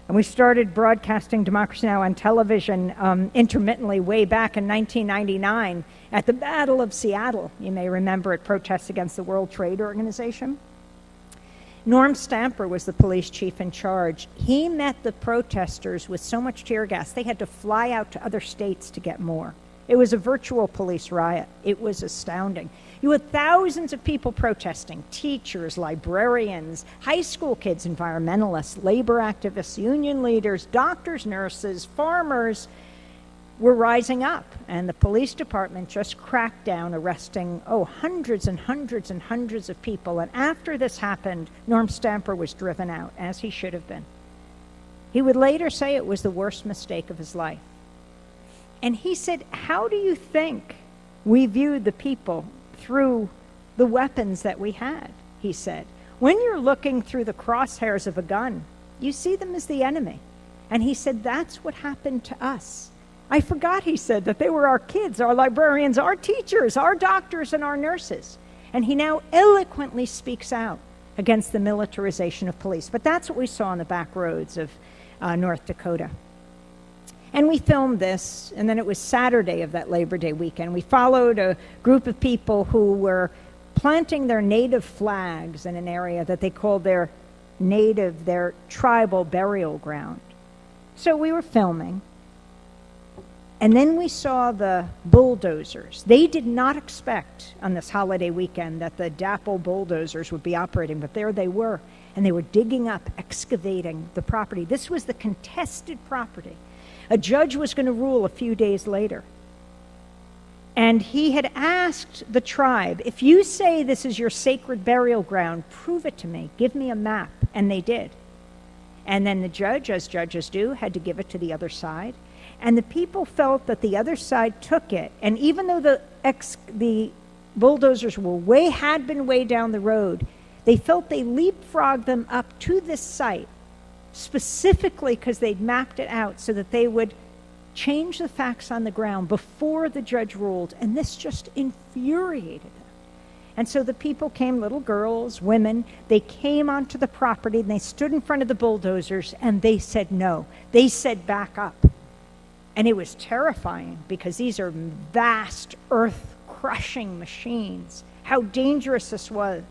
And we started broadcasting Democracy Now! On television intermittently way back in 1999 at the Battle of Seattle. You may remember it, protests against the World Trade Organization. Norm Stamper was the police chief in charge. He met the protesters with so much tear gas, they had to fly out to other states to get more. It was a virtual police riot. It was astounding. You had thousands of people protesting, teachers, librarians, high school kids, environmentalists, labor activists, union leaders, doctors, nurses, farmers were rising up. And the police department just cracked down, arresting, hundreds and hundreds and hundreds of people. And after this happened, Norm Stamper was driven out, as he should have been. He would later say it was the worst mistake of his life. And he said, how do you think we viewed the people through the weapons that we had? He said, when you're looking through the crosshairs of a gun, you see them as the enemy. And he said, that's what happened to us. I forgot, he said, that they were our kids, our librarians, our teachers, our doctors, and our nurses. And he now eloquently speaks out against the militarization of police. But that's what we saw on the back roads of North Dakota. And we filmed this, and then it was Saturday of that Labor Day weekend. We followed a group of people who were planting their native flags in an area that they called their tribal burial ground. So we were filming, and then we saw the bulldozers. They did not expect on this holiday weekend that the DAPL bulldozers would be operating, but there they were, and they were digging up, excavating the property. This was the contested property. A judge was going to rule a few days later. And he had asked the tribe, if you say this is your sacred burial ground, prove it to me. Give me a map. And they did. And then the judge, as judges do, had to give it to the other side. And the people felt that the other side took it. And even though the bulldozers had been way down the road, they felt they leapfrogged them up to this site, specifically because they'd mapped it out so that they would change the facts on the ground before the judge ruled, and this just infuriated them. And so the people came, little girls, women, they came onto the property, and they stood in front of the bulldozers, and they said no. They said back up. And it was terrifying, because these are vast, earth-crushing machines. How dangerous this was.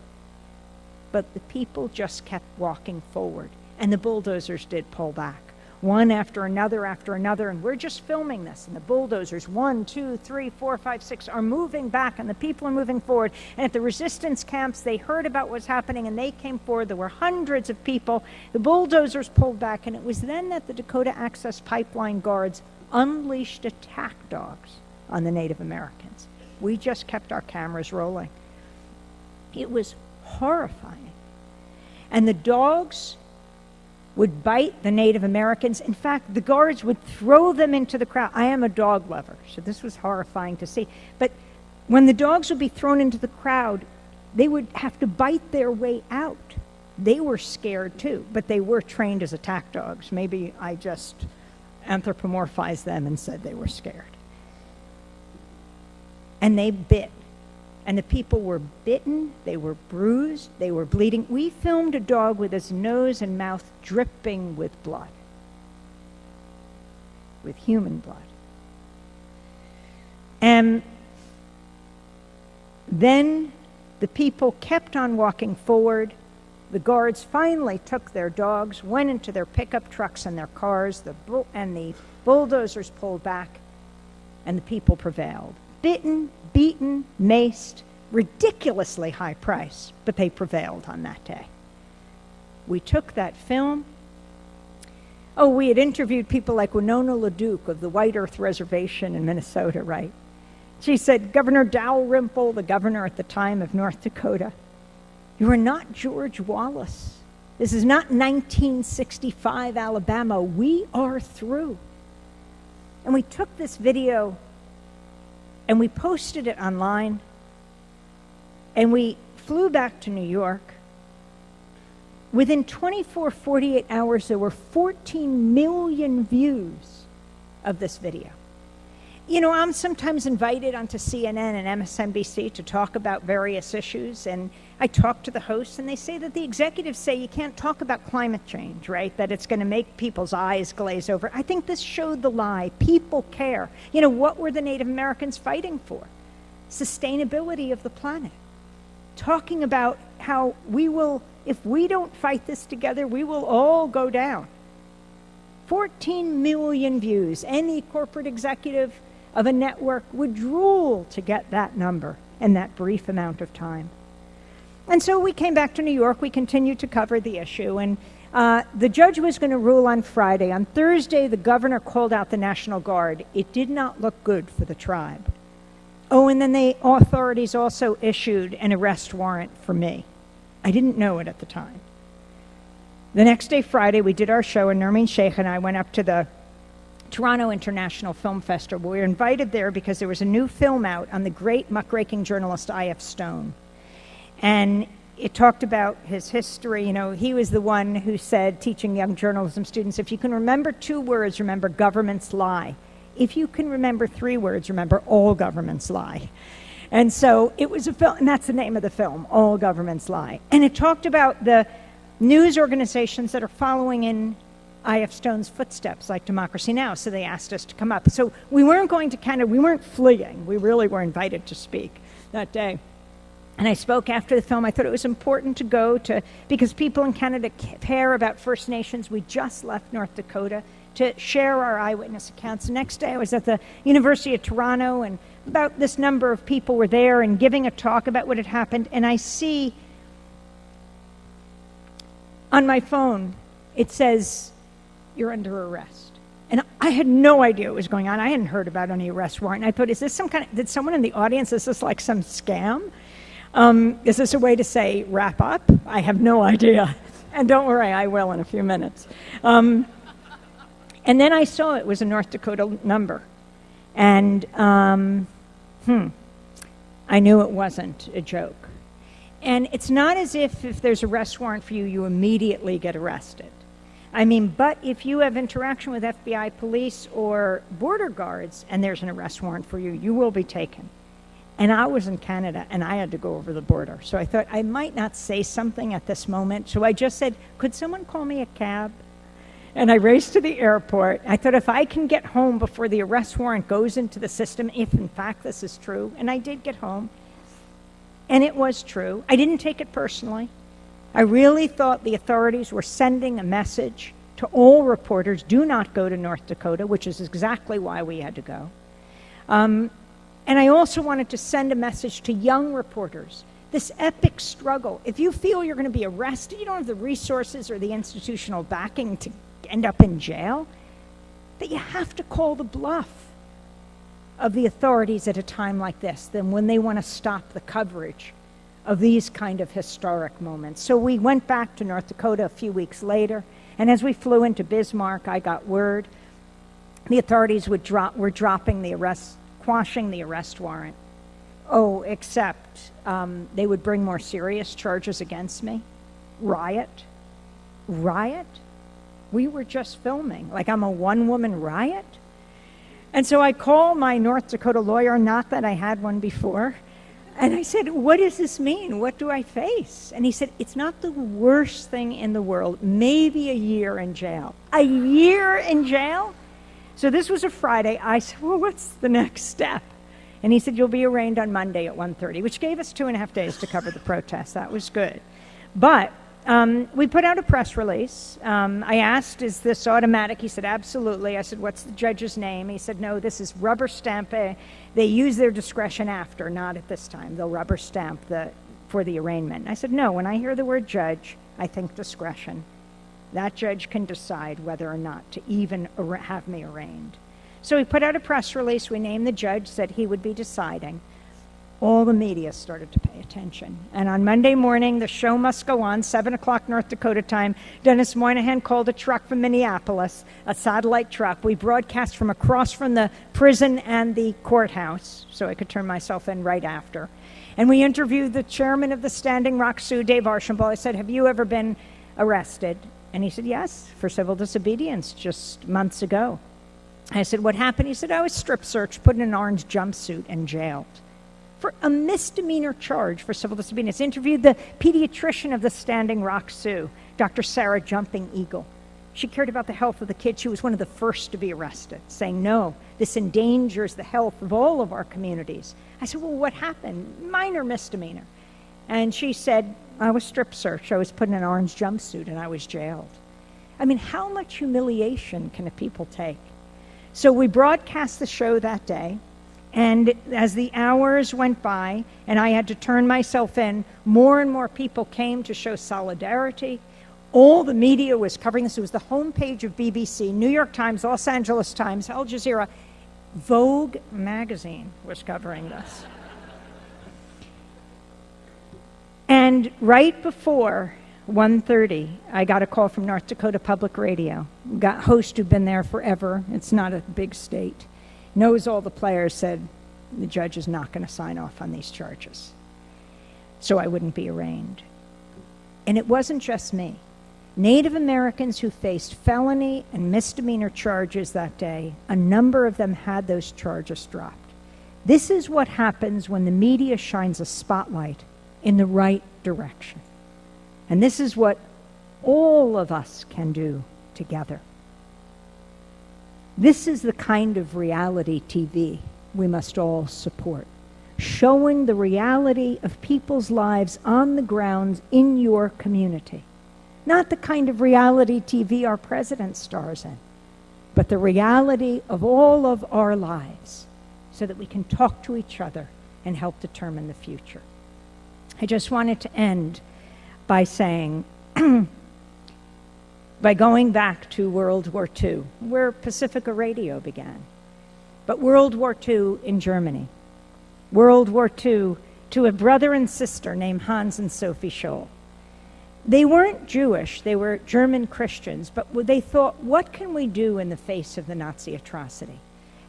But the people just kept walking forward. And the bulldozers did pull back, one after another, and we're just filming this. And the bulldozers, 1, 2, 3, 4, 5, 6, are moving back, and the people are moving forward. And at the resistance camps, they heard about what's happening, and they came forward. There were hundreds of people. The bulldozers pulled back, and it was then that the Dakota Access Pipeline guards unleashed attack dogs on the Native Americans. We just kept our cameras rolling. It was horrifying. And the dogs would bite the Native Americans. In fact, the guards would throw them into the crowd. I am a dog lover, so this was horrifying to see. But when the dogs would be thrown into the crowd, they would have to bite their way out. They were scared too, but they were trained as attack dogs. Maybe I just anthropomorphized them and said they were scared. And they bit. And the people were bitten, they were bruised, they were bleeding. We filmed a dog with his nose and mouth dripping with blood, with human blood. And then the people kept on walking forward. The guards finally took their dogs, went into their pickup trucks and their cars, and the bulldozers pulled back, and the people prevailed. Bitten, beaten, maced, ridiculously high price, but they prevailed on that day. We took that film. We had interviewed people like Winona LaDuke of the White Earth Reservation in Minnesota, right? She said, Governor Dalrymple, the governor at the time of North Dakota, you are not George Wallace. This is not 1965 Alabama. We are through. And we took this video and we posted it online, and we flew back to New York. Within 48 hours, there were 14 million views of this video. You know, I'm sometimes invited onto CNN and MSNBC to talk about various issues, and I talk to the hosts, and they say that the executives say you can't talk about climate change, right? That it's going to make people's eyes glaze over. I think this showed the lie. People care. You know, what were the Native Americans fighting for? Sustainability of the planet. Talking about how we will, if we don't fight this together, we will all go down. 14 million views. Any corporate executive of a network would drool to get that number in that brief amount of time. And so we came back to New York. We continued to cover the issue, and the judge was going to rule on Friday. On Thursday, the governor called out the National Guard. It did not look good for the tribe. Oh, and then the authorities also issued an arrest warrant for me. I didn't know it at the time. The next day, Friday, we did our show, and Nermeen Sheikh and I went up to the Toronto International Film Festival. We were invited there because there was a new film out on the great muckraking journalist I.F. Stone. And it talked about his history. You know, he was the one who said, teaching young journalism students, if you can remember 2 words, remember governments lie. If you can remember 3 words, remember all governments lie. And so it was a film, and that's the name of the film, All Governments Lie. And it talked about the news organizations that are following in I.F. Stone's footsteps, like Democracy Now! So they asked us to come up. So we weren't going to Canada, we weren't fleeing. We really were invited to speak that day. And I spoke after the film. I thought it was important to go to, because people in Canada care about First Nations. We just left North Dakota to share our eyewitness accounts. The next day I was at the University of Toronto, and about this number of people were there and giving a talk about what had happened. And I see on my phone, it says, you're under arrest. And I had no idea what was going on. I hadn't heard about any arrest warrant. And I thought, is this some kind of, did someone in the audience, is this like some scam? Is this a way to say, wrap up? I have no idea. And don't worry, I will in a few minutes. And then I saw it was a North Dakota number. And I knew it wasn't a joke. And it's not as if there's a arrest warrant for you, you immediately get arrested. I mean, but if you have interaction with FBI police or border guards and there's an arrest warrant for you, you will be taken. And I was in Canada and I had to go over the border. So I thought I might not say something at this moment. So I just said, could someone call me a cab? And I raced to the airport. I thought if I can get home before the arrest warrant goes into the system, if in fact this is true, and I did get home, and it was true. I didn't take it personally. I really thought the authorities were sending a message to all reporters, do not go to North Dakota, which is exactly why we had to go. And I also wanted to send a message to young reporters. This epic struggle, if you feel you're going to be arrested, you don't have the resources or the institutional backing to end up in jail, that you have to call the bluff of the authorities at a time like this, than when they want to stop the coverage of these kind of historic moments. So we went back to North Dakota a few weeks later, and as we flew into Bismarck, I got word the authorities were dropping the arrest, quashing the arrest warrant. Oh, except they would bring more serious charges against me. Riot? We were just filming. Like I'm a one-woman riot? And so I called my North Dakota lawyer, not that I had one before, and I said, what does this mean? What do I face? And he said, it's not the worst thing in the world, maybe a year in jail. A year in jail? So this was a Friday. I said, well, what's the next step? And he said, you'll be arraigned on Monday at 1:30, which gave us 2.5 days to cover the protest. That was good. But we put out a press release. I asked, is this automatic? He said, absolutely. I said, what's the judge's name? He said, no, this is rubber stamp. They use their discretion after, not at this time. They'll rubber stamp for the arraignment. I said, no, when I hear the word judge, I think discretion. That judge can decide whether or not to even have me arraigned. So we put out a press release. We named the judge, said he would be deciding. All the media started to pay attention. And on Monday morning, the show must go on, 7 o'clock North Dakota time. Dennis Moynihan called a truck from Minneapolis, a satellite truck. We broadcast from across from the prison and the courthouse, so I could turn myself in right after. And we interviewed the chairman of the Standing Rock Sioux, Dave Archambault. I said, have you ever been arrested? And he said, yes, for civil disobedience just months ago. I said, what happened? He said, I was strip searched, put in an orange jumpsuit, and jailed for a misdemeanor charge for civil disobedience. Interviewed the pediatrician of the Standing Rock Sioux, Dr. Sarah Jumping Eagle. She cared about the health of the kids. She was one of the first to be arrested, saying, no, this endangers the health of all of our communities. I said, well, what happened? Minor misdemeanor. And she said, I was strip searched. I was put in an orange jumpsuit, and I was jailed. I mean, how much humiliation can a people take? So we broadcast the show that day. And as the hours went by and I had to turn myself in, more and more people came to show solidarity. All the media was covering this. It was the homepage of BBC, New York Times, Los Angeles Times, Al Jazeera. Vogue magazine was covering this. And right before 1:30, I got a call from North Dakota Public Radio. Got host who'd been there forever. It's not a big state. Knows all the players, said the judge is not going to sign off on these charges. So I wouldn't be arraigned. And it wasn't just me. Native Americans who faced felony and misdemeanor charges that day, a number of them had those charges dropped. This is what happens when the media shines a spotlight in the right direction. And this is what all of us can do together. This is the kind of reality TV we must all support, showing the reality of people's lives on the ground in your community. Not the kind of reality TV our president stars in, but the reality of all of our lives so that we can talk to each other and help determine the future. I just wanted to end by saying, by going back to World War II, where Pacifica Radio began, but World War II in Germany, World War II to a brother and sister named Hans and Sophie Scholl. They weren't Jewish, they were German Christians, but they thought, what can we do in the face of the Nazi atrocity?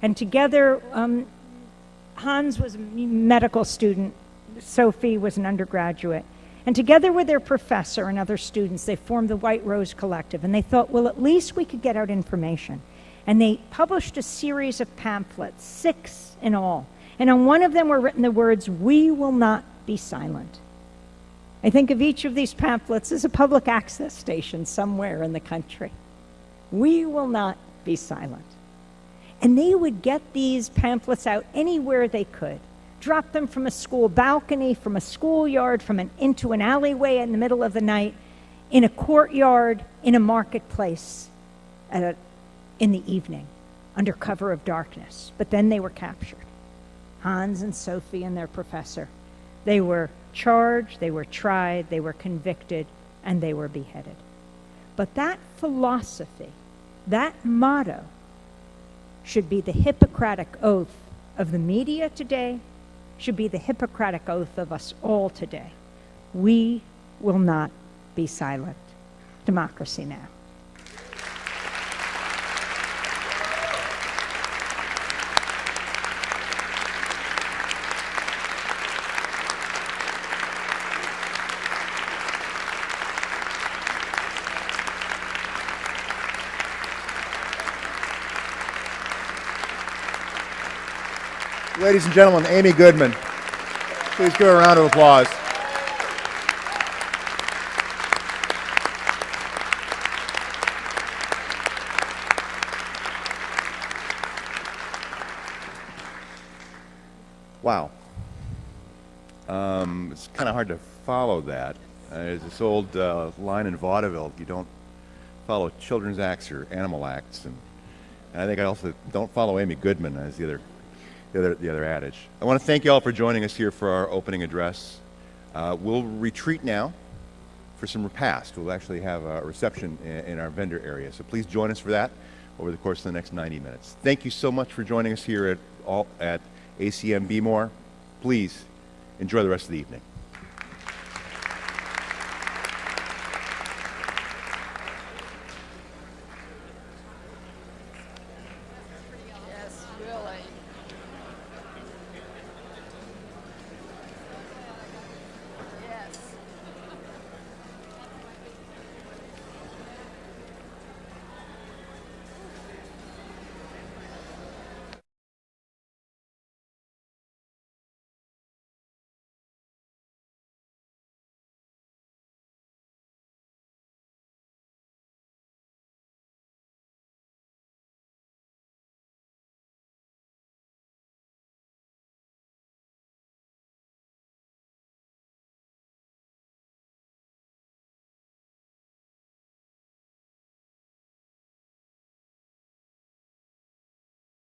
And together, Hans was a medical student, Sophie was an undergraduate, and together with their professor and other students, they formed the White Rose Collective, and they thought, well, at least we could get out information. And they published a series of pamphlets, 6 in all, and on one of them were written the words, "We will not be silent." I think of each of these pamphlets as a public access station somewhere in the country. We will not be silent. And they would get these pamphlets out anywhere they could, drop them from a school balcony, from a schoolyard, into an alleyway in the middle of the night, in a courtyard, in a marketplace, in the evening, under cover of darkness. But then they were captured. Hans and Sophie and their professor. They were charged, they were tried, they were convicted, and they were beheaded. But that philosophy, that motto, should be the Hippocratic oath of the media today, should be the Hippocratic oath of us all today. We will not be silent. Democracy Now! Ladies and gentlemen, Amy Goodman. Please give her a round of applause. Wow. It's kind of hard to follow that. There's this old line in vaudeville, you don't follow children's acts or animal acts. And I think I also don't follow Amy Goodman as the other adage. I want to thank you all for joining us here for our opening address. We'll retreat now for some repast. We'll actually have a reception in our vendor area, so please join us for that. over the course of the next 90 minutes. Thank you so much for joining us here at ACM Bmore. Please enjoy the rest of the evening.